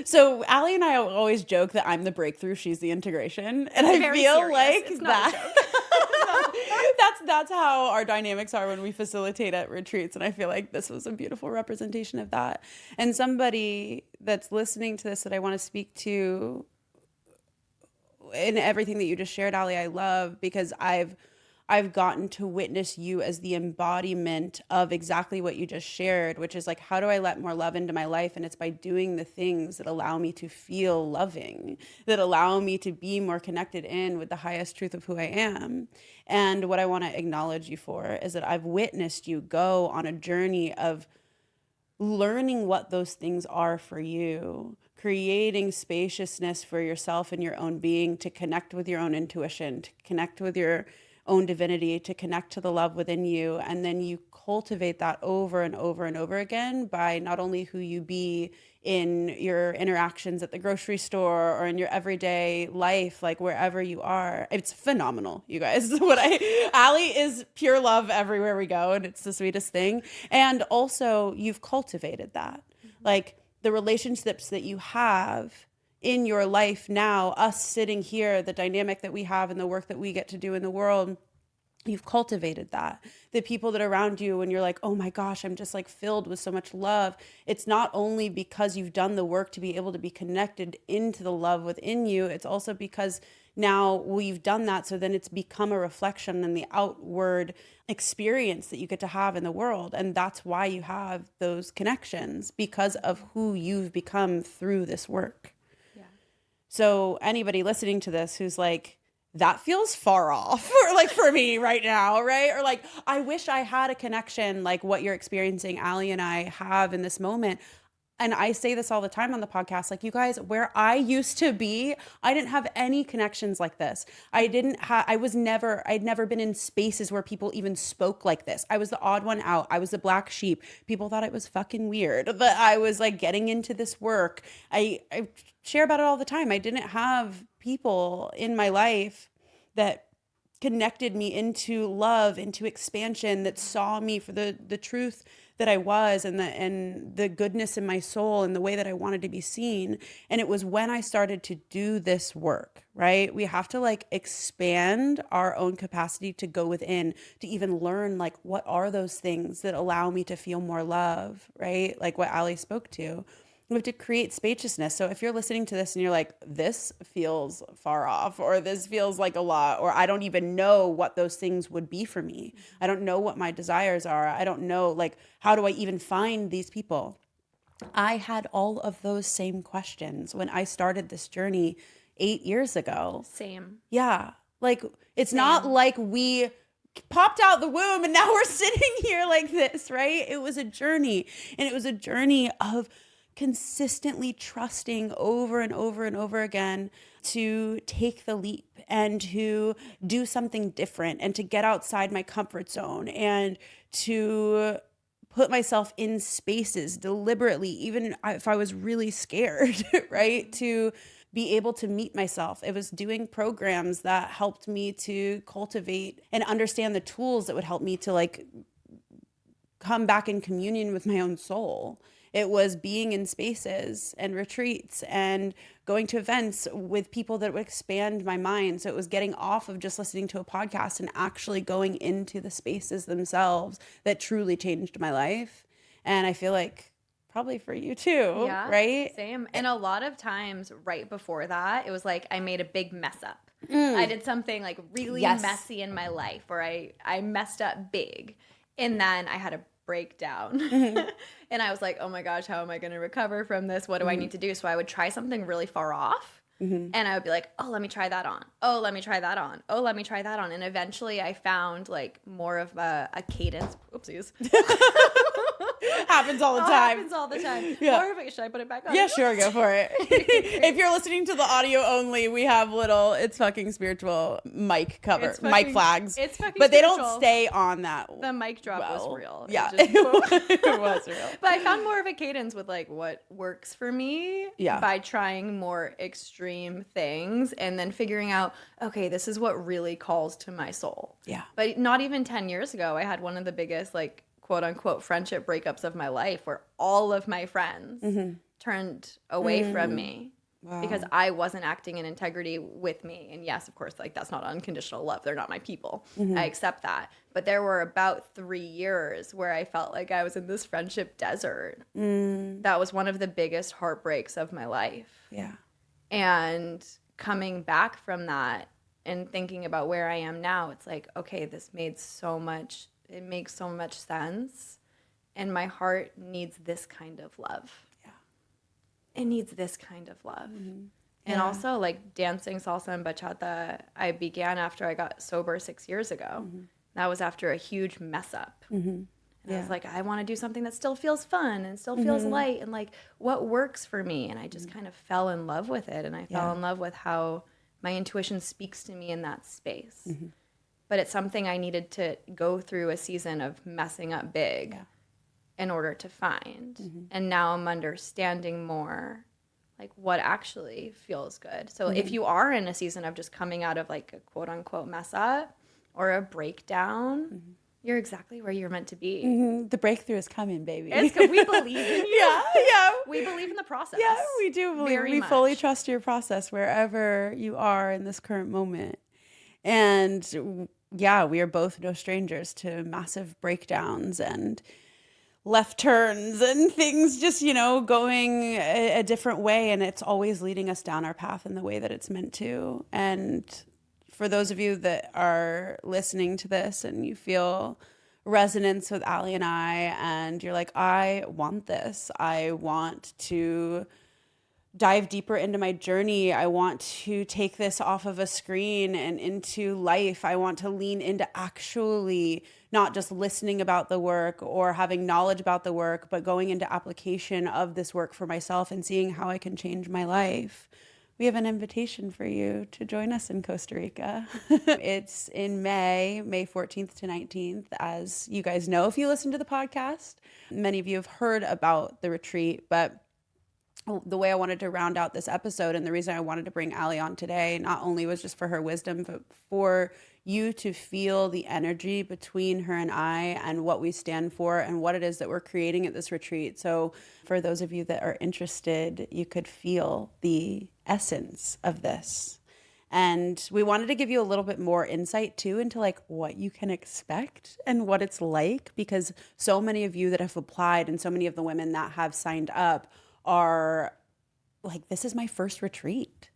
So Allie and I always joke that I'm the breakthrough, she's the integration. And I feel like that. That's how our dynamics are when we facilitate at retreats. And I feel like this was a beautiful representation of that. And somebody that's listening to this that I want to speak to in everything that you just shared, Allie, I love, because I've gotten to witness you as the embodiment of exactly what you just shared, which is like, how do I let more love into my life? And it's by doing the things that allow me to feel loving, that allow me to be more connected in with the highest truth of who I am. And what I want to acknowledge you for is that I've witnessed you go on a journey of learning what those things are for you, creating spaciousness for yourself and your own being to connect with your own intuition, to connect with your own divinity, to connect to the love within you. And then you cultivate that over and over and over again by not only who you be in your interactions at the grocery store or in your everyday life, like wherever you are. It's phenomenal, you guys. Allie is pure love everywhere we go, and it's the sweetest thing. And also you've cultivated that. Like the relationships that you have in your life now, us sitting here, the dynamic that we have and the work that we get to do in the world, you've cultivated that. The people that are around you, when you're like, oh my gosh, I'm just like filled with so much love. It's not only because you've done the work to be able to be connected into the love within you, it's also because now we've done that. So then it's become a reflection in the outward experience that you get to have in the world. And that's why you have those connections, because of who you've become through this work. So anybody listening to this who's like, that feels far off, or like for me right now, right? Or like, I wish I had a connection like what you're experiencing, Allie and I have in this moment. And I say this all the time on the podcast, like, you guys, where I used to be, I didn't have any connections like this. I'd never been in spaces where people even spoke like this. I was the odd one out. I was the black sheep. People thought it was fucking weird that I was like getting into this work. I share about it all the time. I didn't have people in my life that connected me into love, into expansion, that saw me for the truth that I was, and the goodness in my soul and the way that I wanted to be seen. And it was when I started to do this work, right? We have to like expand our own capacity to go within, to even learn like, what are those things that allow me to feel more love, right? Like what Allie spoke to. We have to create spaciousness. So if you're listening to this and you're like, this feels far off, or this feels like a lot, or I don't even know what those things would be for me. I don't know what my desires are. I don't know, like, how do I even find these people? I had all of those same questions when I started this journey 8 years ago. Same. Yeah. Like, it's not like we popped out the womb and now we're sitting here like this, right? It was a journey, and it was a journey of consistently trusting over and over and over again to take the leap and to do something different and to get outside my comfort zone and to put myself in spaces deliberately, even if I was really scared, right? To be able to meet myself. It was doing programs that helped me to cultivate and understand the tools that would help me to like come back in communion with my own soul. It was being in spaces and retreats and going to events with people that would expand my mind. So it was getting off of just listening to a podcast and actually going into the spaces themselves that truly changed my life. And I feel like probably for you too, yeah, right? Same. And a lot of times right before that, it was like I made a big mess up. I did something like really messy in my life, or I messed up big. And then I had a breakdown. And I was like, oh my gosh, how am I going to recover from this? What do I need to do? So I would try something really far off. And I would be like, oh, let me try that on. Oh, let me try that on. Oh, let me try that on. And eventually I found like more of a cadence. Oopsies. Happens all the time. Happens all the time. Yeah. More of it. Should I put it back on? Yeah, sure, go for it. If you're listening to the audio only, we have little It's Fucking Spiritual mic mic flags. It's fucking but they spiritual. don't stay on that. The mic drop was real. Yeah, it was real. But I found more of a cadence with like what works for me by trying more extreme things and then figuring out, okay, this is what really calls to my soul. Yeah. But not even 10 years ago, I had one of the biggest like quote unquote friendship breakups of my life where all of my friends turned away from me because I wasn't acting in integrity with me. And yes, of course, like that's not unconditional love. They're not my people. I accept that. But there were about 3 years where I felt like I was in this friendship desert. That was one of the biggest heartbreaks of my life. Yeah. And coming back from that and thinking about where I am now, it's like, okay, it makes so much sense. And my heart needs this kind of love. Yeah. It needs this kind of love. Mm-hmm. And also like dancing salsa and bachata, I began after I got sober 6 years ago. Mm-hmm. That was after a huge mess up. Mm-hmm. And I was like, I want to do something that still feels fun and still feels light and like what works for me. And I just kind of fell in love with it. And I fell in love with how my intuition speaks to me in that space. But it's something I needed to go through a season of messing up big in order to find. And now I'm understanding more like what actually feels good. So if you are in a season of just coming out of like a quote unquote mess up or a breakdown, you're exactly where you're meant to be. The breakthrough is coming, baby. It's good. We believe in you. Yeah. We believe in the process. Yeah, we do believe. Very We much. fully trust your process wherever you are in this current moment. And yeah, we are both no strangers to massive breakdowns and left turns and things just, going a different way. And it's always leading us down our path in the way that it's meant to. And for those of you that are listening to this and you feel resonance with Allie and I, and you're like, I want this. I want to dive deeper into my journey. I want to take this off of a screen and into life. I want to lean into actually not just listening about the work or having knowledge about the work, but going into application of this work for myself and seeing how I can change my life. We have an invitation for you to join us in Costa Rica. It's in May 14th to 19th. As you guys know, if you listen to the podcast, many of you have heard about the retreat, but the way I wanted to round out this episode and the reason I wanted to bring Allie on today, not only was just for her wisdom, but for you to feel the energy between her and I and what we stand for and what it is that we're creating at this retreat. So for those of you that are interested, you could feel the essence of this. And we wanted to give you a little bit more insight too into like what you can expect and what it's like, because so many of you that have applied and so many of the women that have signed up are like, this is my first retreat.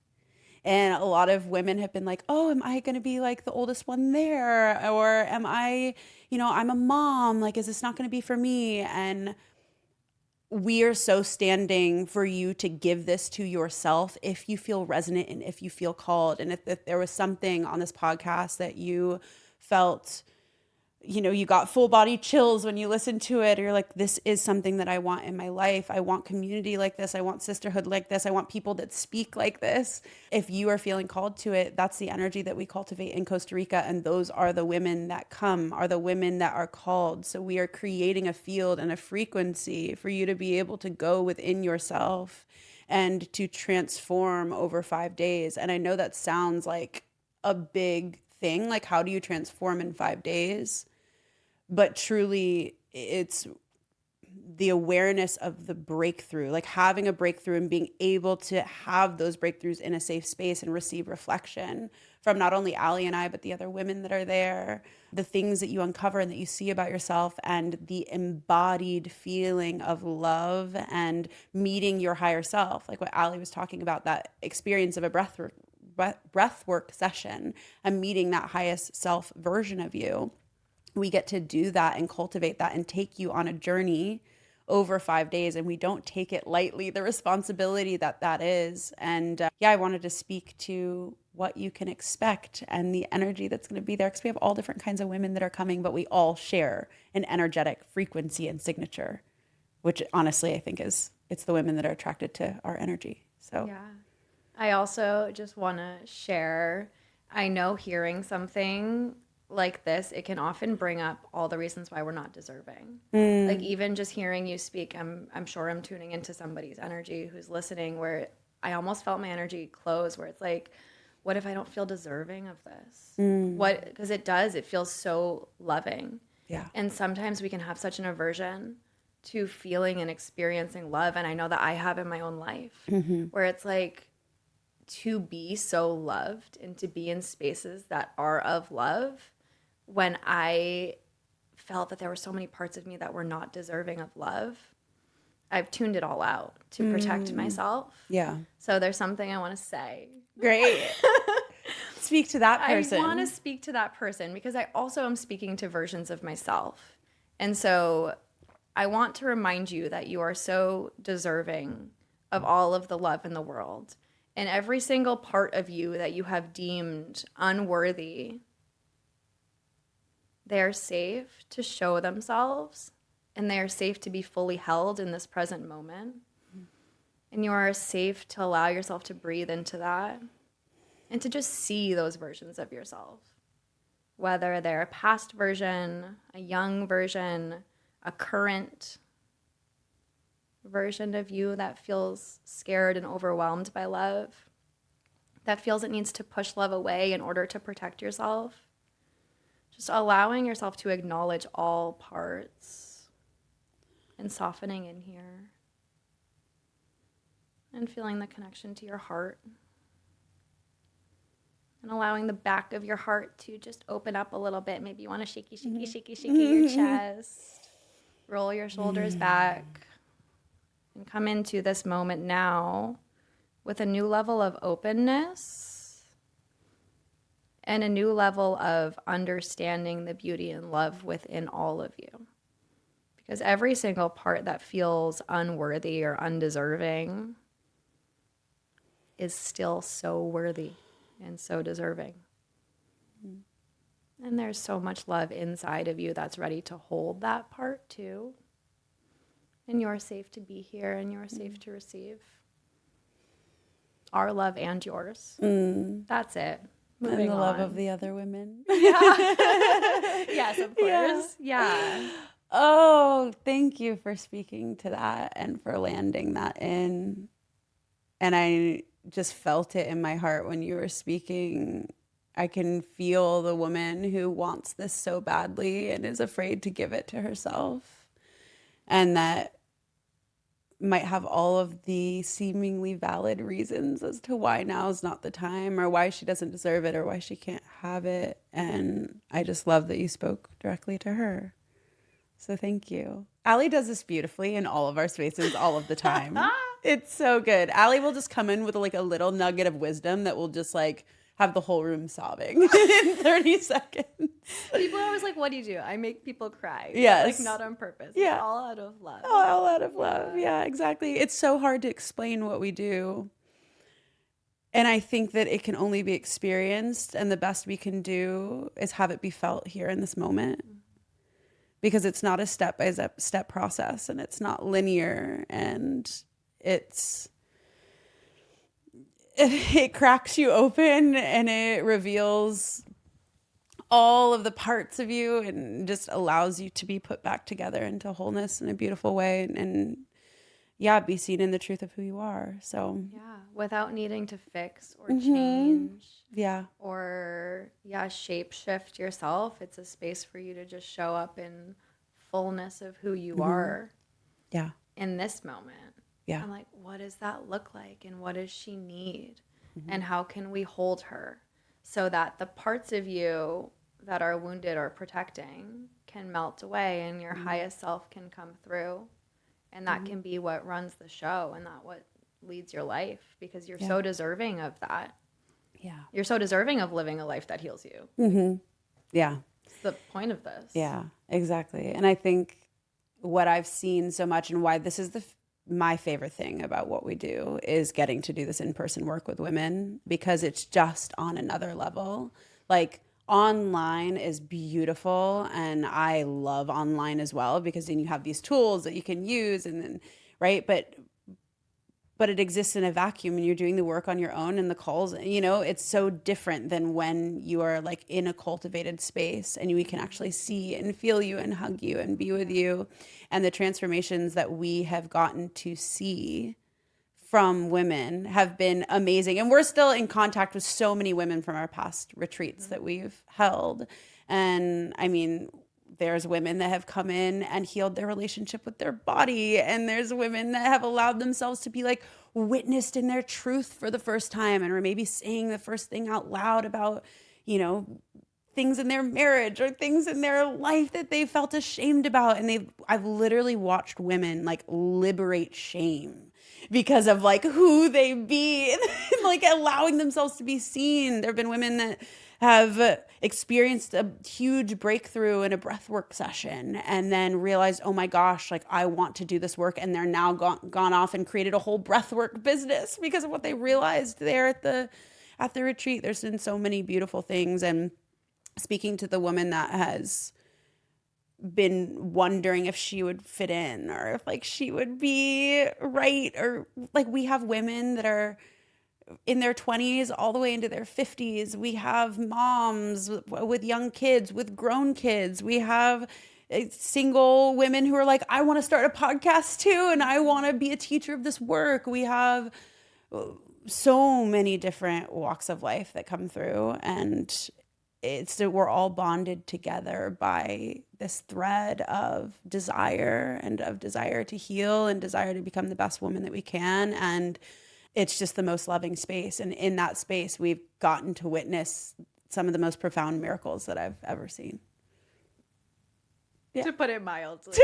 And a lot of women have been like, oh, am I going to be like the oldest one there? Or am I, I'm a mom. Like, is this not going to be for me? And we are so standing for you to give this to yourself if you feel resonant and if you feel called. And if there was something on this podcast that you felt, you got full body chills when you listen to it, or you're like, this is something that I want in my life. I want community like this. I want sisterhood like this. I want people that speak like this. If you are feeling called to it, that's the energy that we cultivate in Costa Rica. And those are the women that come, are the women that are called. So we are creating a field and a frequency for you to be able to go within yourself and to transform over 5 days. And I know that sounds like a big thing. Like, how do you transform in 5 days? But truly, it's the awareness of the breakthrough, like having a breakthrough and being able to have those breakthroughs in a safe space and receive reflection from not only Allie and I, but the other women that are there, the things that you uncover and that you see about yourself, and the embodied feeling of love and meeting your higher self. Like what Allie was talking about, that experience of a breathwork session and meeting that highest self version of you. We get to do that and cultivate that and take you on a journey over 5 days. And we don't take it lightly, the responsibility that is. And I wanted to speak to what you can expect and the energy that's going to be there, because we have all different kinds of women that are coming, but we all share an energetic frequency and signature, which honestly, I think it's the women that are attracted to our energy. So yeah. I also just want to share, I know hearing something like this, it can often bring up all the reasons why we're not deserving. Like even just hearing you speak, I'm sure I'm tuning into somebody's energy who's listening, where I almost felt my energy close, where it's like, what if I don't feel deserving of this? What? Because it does. It feels so loving. Yeah. And sometimes we can have such an aversion to feeling and experiencing love. And I know that I have in my own life, where it's like, to be so loved and to be in spaces that are of love, when I felt that there were so many parts of me that were not deserving of love, I've tuned it all out to protect myself. Yeah. So there's something I want to say. Great. Speak to that person. I want to speak to that person because I also am speaking to versions of myself. And so I want to remind you that you are so deserving of all of the love in the world. And every single part of you that you have deemed unworthy, they are safe to show themselves, and they are safe to be fully held in this present moment. And you are safe to allow yourself to breathe into that and to just see those versions of yourself, whether they're a past version, a young version, a current version of you that feels scared and overwhelmed by love, that feels it needs to push love away in order to protect yourself. Just allowing yourself to acknowledge all parts and softening in here and feeling the connection to your heart. And allowing the back of your heart to just open up a little bit. Maybe you want to shaky your chest. Roll your shoulders back. And come into this moment now with a new level of openness and a new level of understanding the beauty and love within all of you. Because every single part that feels unworthy or undeserving is still so worthy and so deserving. And there's so much love inside of you that's ready to hold that part too. And you're safe to be here and you're safe to receive our love and yours. That's it. Moving and the love on. of the other women. Yeah. Yes, of course. Yeah. Oh, thank you for speaking to that and for landing that in. And I just felt it in my heart when you were speaking. I can feel the woman who wants this so badly and is afraid to give it to herself. And that might have all of the seemingly valid reasons as to why now is not the time or why she doesn't deserve it or why she can't have it. And I just love that you spoke directly to her. So thank you. Allie does this beautifully in all of our spaces all of the time. It's so good. Allie will just come in with like a little nugget of wisdom that will just like have the whole room sobbing in 30 seconds. People are always like, what do you do? I make people cry. Yes. Like not on purpose. Yeah. It's all out of love. All out of love. Yeah, exactly. It's so hard to explain what we do. And I think that it can only be experienced, and the best we can do is have it be felt here in this moment. Because it's not a step-by-step process, and it's not linear, and it cracks you open, and it reveals all of the parts of you, and just allows you to be put back together into wholeness in a beautiful way, and yeah, be seen in the truth of who you are. So yeah, without needing to fix or change. Yeah. Or shape shift yourself. It's a space for you to just show up in fullness of who you are. Yeah. In this moment. Yeah. I'm like, what does that look like? And what does she need? And how can we hold her so that the parts of you that are wounded or protecting can melt away and your highest self can come through. And that can be what runs the show and that what leads your life because you're so deserving of that. Yeah. You're so deserving of living a life that heals you. Yeah. It's the point of this. Yeah, exactly. And I think what I've seen so much and why this is my favorite thing about what we do is getting to do this in-person work with women because it's just on another level. Like online is beautiful and I love online as well because then you have these tools that you can use and then, right? But it exists in a vacuum and you're doing the work on your own and the calls, you know, it's so different than when you are like in a cultivated space and we can actually see and feel you and hug you and be with you. And the transformations that we have gotten to see from women have been amazing. And we're still in contact with so many women from our past retreats that we've held. And I mean, there's women that have come in and healed their relationship with their body. And there's women that have allowed themselves to be like witnessed in their truth for the first time and are maybe saying the first thing out loud about, you know, things in their marriage or things in their life that they felt ashamed about. And I've literally watched women like liberate shame because of like who they be and like allowing themselves to be seen. There have been women that have experienced a huge breakthrough in a breathwork session and then realized, oh my gosh, like I want to do this work. And they're now gone off and created a whole breathwork business because of what they realized there at the retreat. There's been so many beautiful things. And speaking to the woman that has been wondering if she would fit in or if like she would be right, or like we have women that are in their 20s all the way into their 50s. We have moms with young kids, with grown kids. We have single women who are like, I want to start a podcast too, and I want to be a teacher of this work. We have so many different walks of life that come through, and we're all bonded together by this thread of desire and of desire to heal and desire to become the best woman that we can. And it's just the most loving space. And in that space, we've gotten to witness some of the most profound miracles that I've ever seen. Yeah. To put it mildly.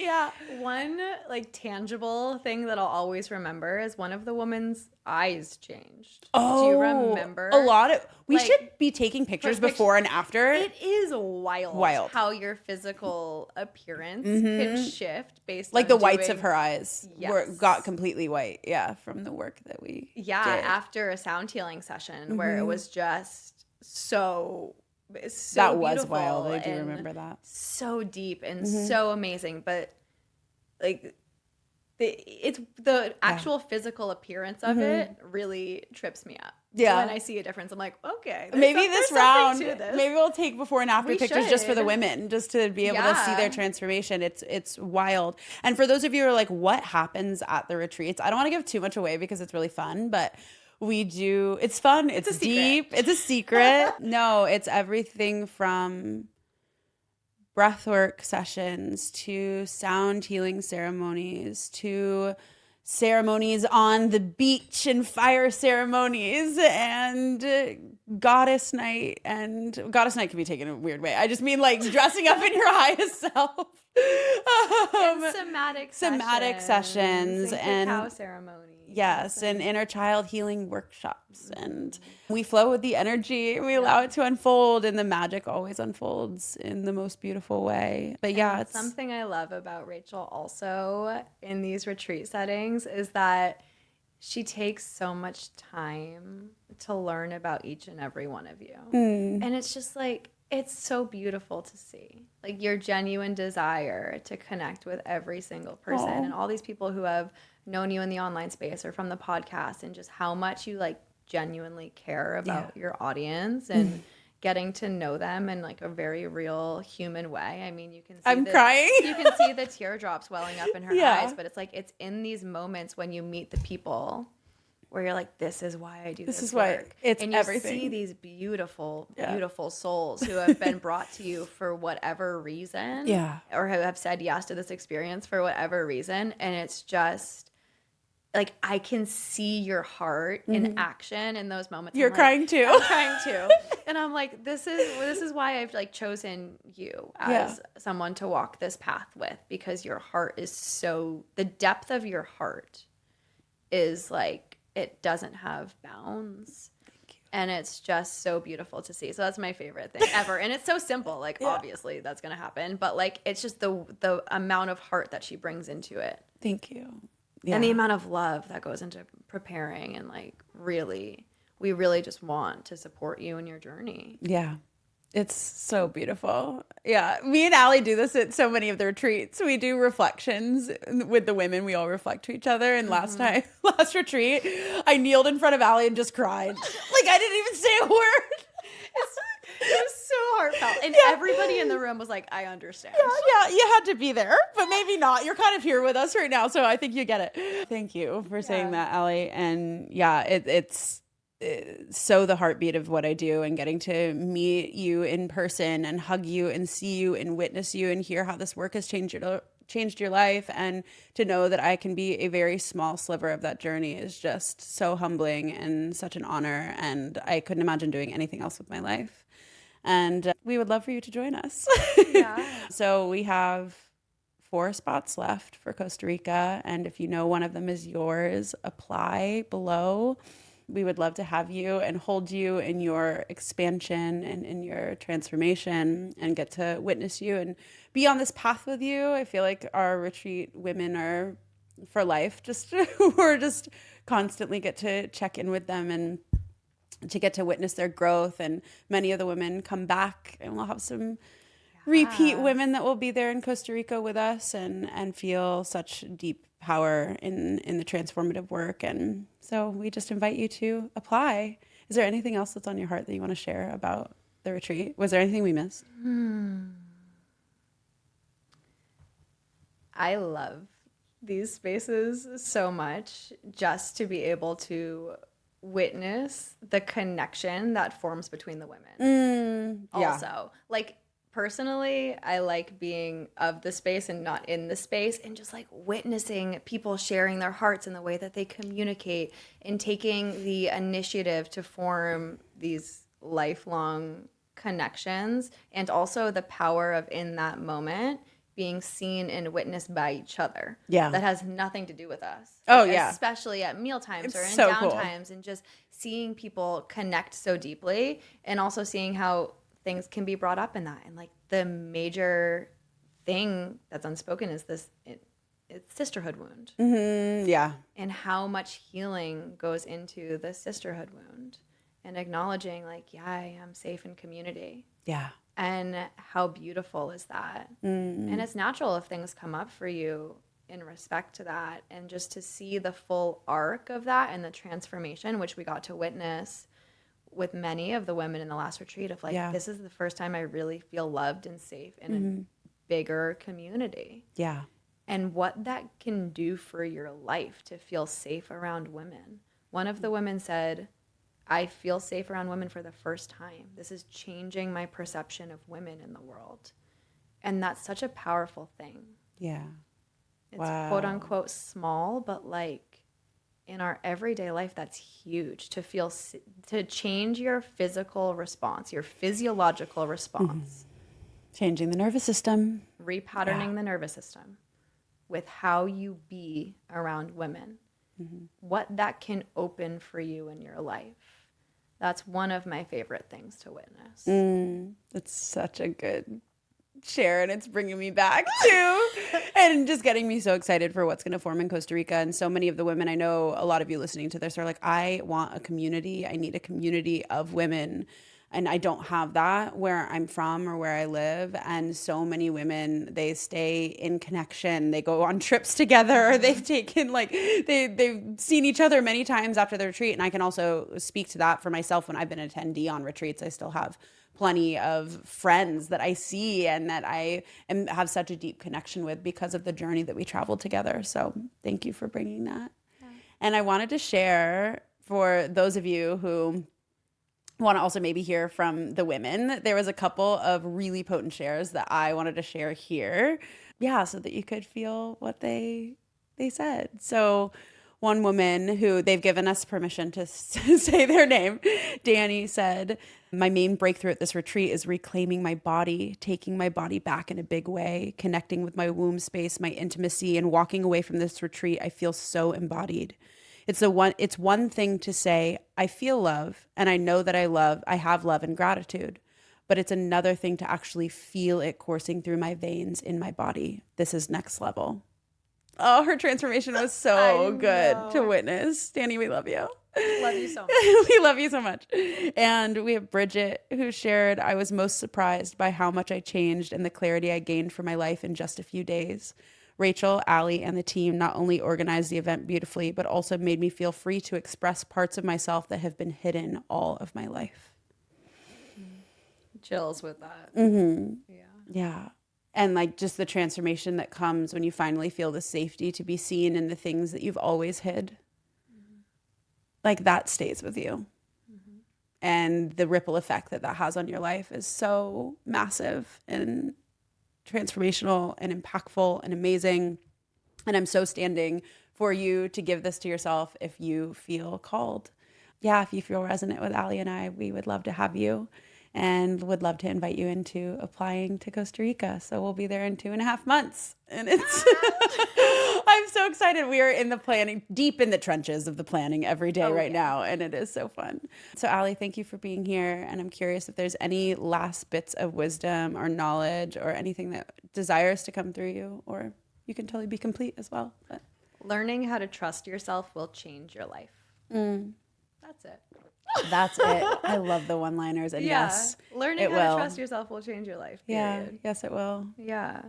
Yeah. One like tangible thing that I'll always remember is one of the woman's eyes changed. Oh, do you remember? A lot of we like, should be taking pictures before and after. It is wild how your physical appearance can shift based like on the whites of her eyes got completely white. Yeah, from the work that we did. After a sound healing session where it was just so that was beautiful. Wild. I do remember that. So deep and so amazing, but like it's the actual physical appearance of it really trips me up. Yeah. When I see a difference, I'm like, okay, maybe this round, maybe we'll take before and after pictures just for the women, just to be able to see their transformation. It's wild. And for those of you who are like, what happens at the retreats? I don't want to give too much away because it's really fun, but we do. It's fun. It's deep. It's a secret. No, it's everything from breathwork sessions to sound healing ceremonies to ceremonies on the beach and fire ceremonies and goddess night. And goddess night can be taken in a weird way. I just mean like dressing up in your highest self. Somatic sessions and cacao ceremonies. Yes, and inner child healing workshops. And we flow with the energy. We allow it to unfold, and the magic always unfolds in the most beautiful way. But yeah, it's something I love about Rachel also in these retreat settings is that she takes so much time to learn about each and every one of you. And it's just like, it's so beautiful to see, like your genuine desire to connect with every single person and all these people who have known you in the online space or from the podcast, and just how much you like genuinely care about your audience and getting to know them in like a very real human way. I mean, you can see crying. You can see the teardrops welling up in her eyes, but it's like, it's in these moments when you meet the people where you're like, this is why I do this work. Why it's and you everything. See these beautiful, beautiful souls who have been brought to you for whatever reason, or who have said yes to this experience for whatever reason. And it's just like, I can see your heart in action in those moments. You're crying too. I'm crying too. And I'm like, this is why I've like chosen you as someone to walk this path with, because your heart is the depth of your heart is like, it doesn't have bounds. Thank you. And it's just so beautiful to see. So that's my favorite thing ever. And it's so simple. Like, obviously that's going to happen. But like, it's just the amount of heart that she brings into it. Thank you. Yeah. And the amount of love that goes into preparing. And like, we really just want to support you in your journey. Yeah. It's so beautiful. Yeah. Me and Allie do this at so many of the retreats. We do reflections with the women. We all reflect to each other. And last retreat, I kneeled in front of Allie and just cried. Like, I didn't even say a word. It was so heartfelt. And everybody in the room was like, I understand. Yeah, you had to be there, but maybe not. You're kind of here with us right now, so I think you get it. Thank you for saying that, Allie. And it's so the heartbeat of what I do, and getting to meet you in person and hug you and see you and witness you and hear how this work has changed changed your life, and to know that I can be a very small sliver of that journey is just so humbling and such an honor. And I couldn't imagine doing anything else with my life. And we would love for you to join us. Yeah. So we have 4 spots left for Costa Rica. And if you know one of them is yours, apply below. We would love to have you and hold you in your expansion and in your transformation and get to witness you and be on this path with you. I feel like our retreat women are for life, just we're just constantly get to check in with them and to get to witness their growth. And many of the women come back, and we'll have some repeat women that will be there in Costa Rica with us and feel such deep power in the transformative work. And so we just invite you to apply. Is there anything else that's on your heart that you want to share about the retreat? Was there anything we missed? I love these spaces so much, just to be able to witness the connection that forms between the women. Also, like, personally, I like being of the space and not in the space, and just like witnessing people sharing their hearts in the way that they communicate and taking the initiative to form these lifelong connections, and also the power of, in that moment, being seen and witnessed by each other. Yeah. That has nothing to do with us. Oh, yeah. Especially at meal times or in so cool. downtimes, and just seeing people connect so deeply, and also seeing how things can be brought up in that. And like, the major thing that's unspoken is this, it's sisterhood wound. Yeah. And how much healing goes into the sisterhood wound, and acknowledging like, yeah, I am safe in community. Yeah. And how beautiful is that? And it's natural if things come up for you in respect to that, and just to see the full arc of that and the transformation, which we got to witness with many of the women in the last retreat, of like, this is the first time I really feel loved and safe in a bigger community. Yeah. And what that can do for your life to feel safe around women. One of the women said, I feel safe around women for the first time. This is changing my perception of women in the world. And that's such a powerful thing. Yeah. It's quote unquote small, but like, in our everyday life, that's huge. To feel, to change your physical response, your physiological response. Changing the nervous system. Repatterning the nervous system with how you be around women. What that can open for you in your life. That's one of my favorite things to witness. That's such a good share, and it's bringing me back too, and just getting me so excited for what's going to form in Costa Rica. And so many of the women, I know a lot of you listening to this are like, I want a community. I need a community of women. And I don't have that where I'm from or where I live. And so many women, they stay in connection. They go on trips together. They've taken they've seen each other many times after the retreat. And I can also speak to that for myself. When I've been an attendee on retreats, I still have plenty of friends that I see and that I have such a deep connection with because of the journey that we traveled together. So thank you for bringing that. Yeah. And I wanted to share, for those of you who want to also maybe hear from the women, there was a couple of really potent shares that I wanted to share here. Yeah, so that you could feel what they said. So one woman who they've given us permission to say their name, Danny, said, my main breakthrough at this retreat is reclaiming my body, taking my body back in a big way, connecting with my womb space, my intimacy, and walking away from this retreat. I feel so embodied. It's one thing to say, I feel love and I know that I have love and gratitude, but it's another thing to actually feel it coursing through my veins in my body. This is next level. Oh, her transformation was so good to witness. Danny, we love you. Love you so much. We love you so much. And we have Bridget, who shared, I was most surprised by how much I changed and the clarity I gained for my life in just a few days. Rachel, Allie, and the team not only organized the event beautifully, but also made me feel free to express parts of myself that have been hidden all of my life. Chills with that. Yeah. And like just the transformation that comes when you finally feel the safety to be seen in the things that you've always hid. Like that stays with you. And the ripple effect that has on your life is so massive. And transformational and impactful and amazing. And I'm so standing for you to give this to yourself if you feel called. Yeah, if you feel resonant with Allie and I, we would love to have you and would love to invite you into applying to Costa Rica. So we'll be there in 2.5 months. And it's, I'm so excited. We are in the planning, deep in the trenches of the planning every day right now. And it is so fun. So Allie, thank you for being here. And I'm curious if there's any last bits of wisdom or knowledge or anything that desires to come through you, or you can totally be complete as well. But learning how to trust yourself will change your life. That's it. That's it. I love the one-liners. And yes, learning how to trust yourself will change your life. Period. Yeah. Yes, it will. Yeah.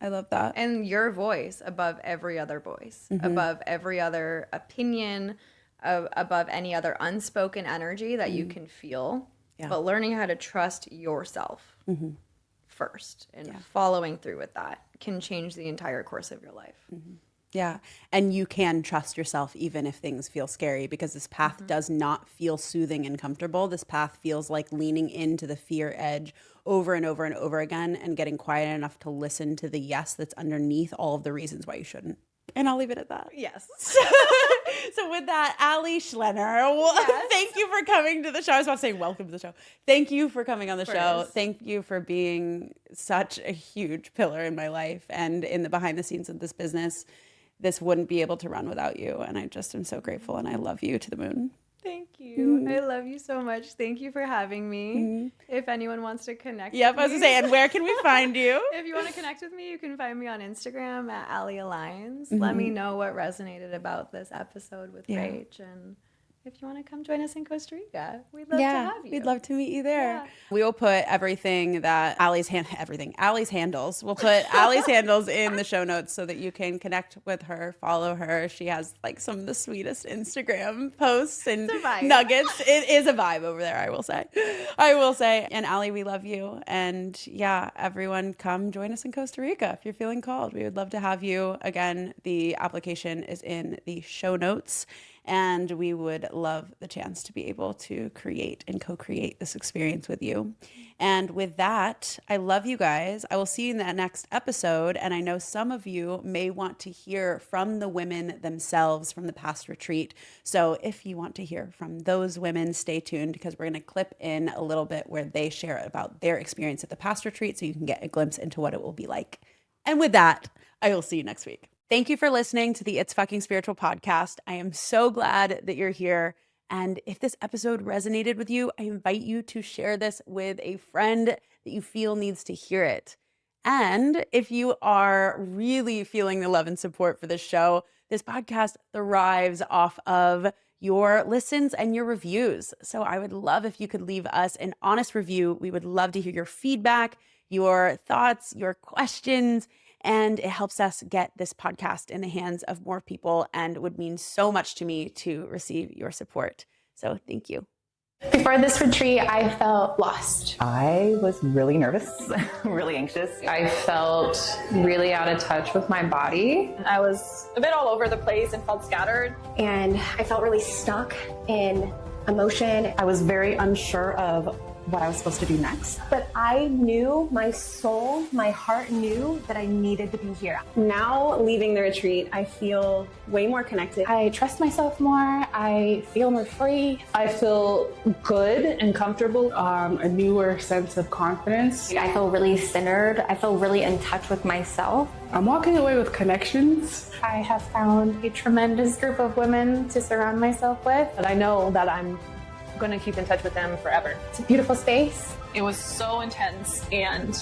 I love that. And your voice above every other voice, above every other opinion, above any other unspoken energy that you can feel. Yeah. But learning how to trust yourself first and following through with that can change the entire course of your life. Yeah. And you can trust yourself even if things feel scary, because this path does not feel soothing and comfortable. This path feels like leaning into the fear edge over and over and over again and getting quiet enough to listen to the yes that's underneath all of the reasons why you shouldn't. And I'll leave it at that. Yes. So with that, Allie Schlener, thank you for coming to the show. I was about to say welcome to the show. Thank you for coming on the show. Thank you for being such a huge pillar in my life and in the behind the scenes of this business. This wouldn't be able to run without you. And I just am so grateful, and I love you to the moon. Thank you. I love you so much. Thank you for having me. If anyone wants to connect with me. I was going to say, and where can we find you? If you want to connect with me, you can find me on Instagram at Allie Alliance. Let me know what resonated about this episode with Rach. And if you want to come join us in Costa Rica, we'd love to have you. We'd love to meet you there. Yeah. We will put everything that Allie's handles. We'll put Allie's handles in the show notes so that you can connect with her, follow her. She has like some of the sweetest Instagram posts and nuggets. It is a vibe over there, I will say. And Allie, we love you. And yeah, everyone come join us in Costa Rica if you're feeling called. We would love to have you. Again, the application is in the show notes. And we would love the chance to be able to create and co-create this experience with you. And with that, I love you guys. I will see you in the next episode. And I know some of you may want to hear from the women themselves from the past retreat. So if you want to hear from those women, stay tuned, because we're going to clip in a little bit where they share about their experience at the past retreat so you can get a glimpse into what it will be like. And with that, I will see you next week. Thank you for listening to the It's Fucking Spiritual podcast. I am so glad that you're here. And if this episode resonated with you, I invite you to share this with a friend that you feel needs to hear it. And if you are really feeling the love and support for this show, this podcast thrives off of your listens and your reviews. So I would love if you could leave us an honest review. We would love to hear your feedback, your thoughts, your questions. And it helps us get this podcast in the hands of more people, and would mean so much to me to receive your support. So thank you. Before this retreat, I felt lost. I was really nervous, really anxious. I felt really out of touch with my body. I was a bit all over the place and felt scattered. And I felt really stuck in emotion. I was very unsure of what I was supposed to do next. But I knew, my soul, my heart knew that I needed to be here. Now, leaving the retreat, I feel way more connected. I trust myself more. I feel more free. I feel good and comfortable, a newer sense of confidence. I feel really centered. I feel really in touch with myself. I'm walking away with connections. I have found a tremendous group of women to surround myself with. And I know that I'm going to keep in touch with them forever. It's a beautiful space. It was so intense and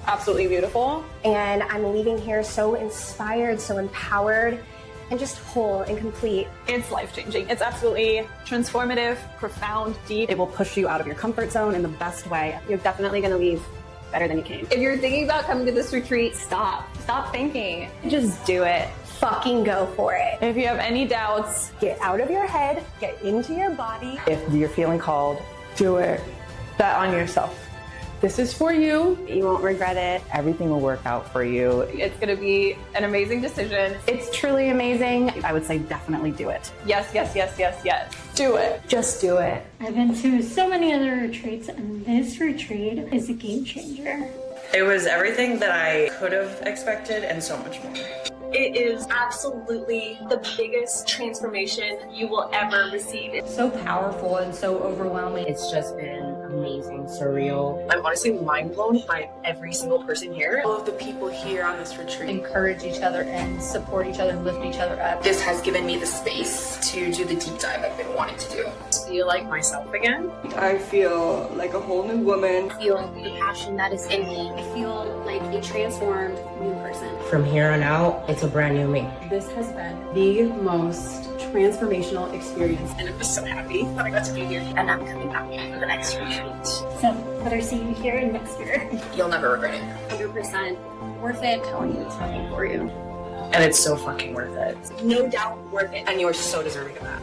absolutely beautiful. And I'm leaving here so inspired, so empowered, and just whole and complete. It's life-changing. It's absolutely transformative, profound, deep. It will push you out of your comfort zone in the best way. You're definitely going to leave better than you came. If you're thinking about coming to this retreat, stop thinking. Just do it. Fucking go for it. If you have any doubts, get out of your head, get into your body. If you're feeling called, do it. bet on yourself. This is for you. You won't regret it. everything will work out for you. It's going to be an amazing decision. It's truly amazing. I would say definitely do it. Yes, yes, yes, yes, yes. Do it. Just do it. I've been to so many other retreats, and this retreat is a game changer. It was everything that I could have expected and so much more. It is absolutely the biggest transformation you will ever receive. It's so powerful and so overwhelming. It's just been amazing, surreal. I'm honestly mind blown by every single person here. All of the people here on this retreat encourage each other and support each other and lift each other up. This has given me the space to do the deep dive I've been wanting to do. Feel like myself again. I feel like a whole new woman. I feel the passion that is in me. I feel like a transformed new person. From here on out, it's a brand new me. This has been the most transformational experience. And I'm just so happy that I got to be here. And I'm coming back for the next retreat. So, whether see you here and next year. You'll never regret it. 100% worth it. I'm telling you, it's working for you. And it's so fucking worth it. No doubt worth it. And you're so deserving of that.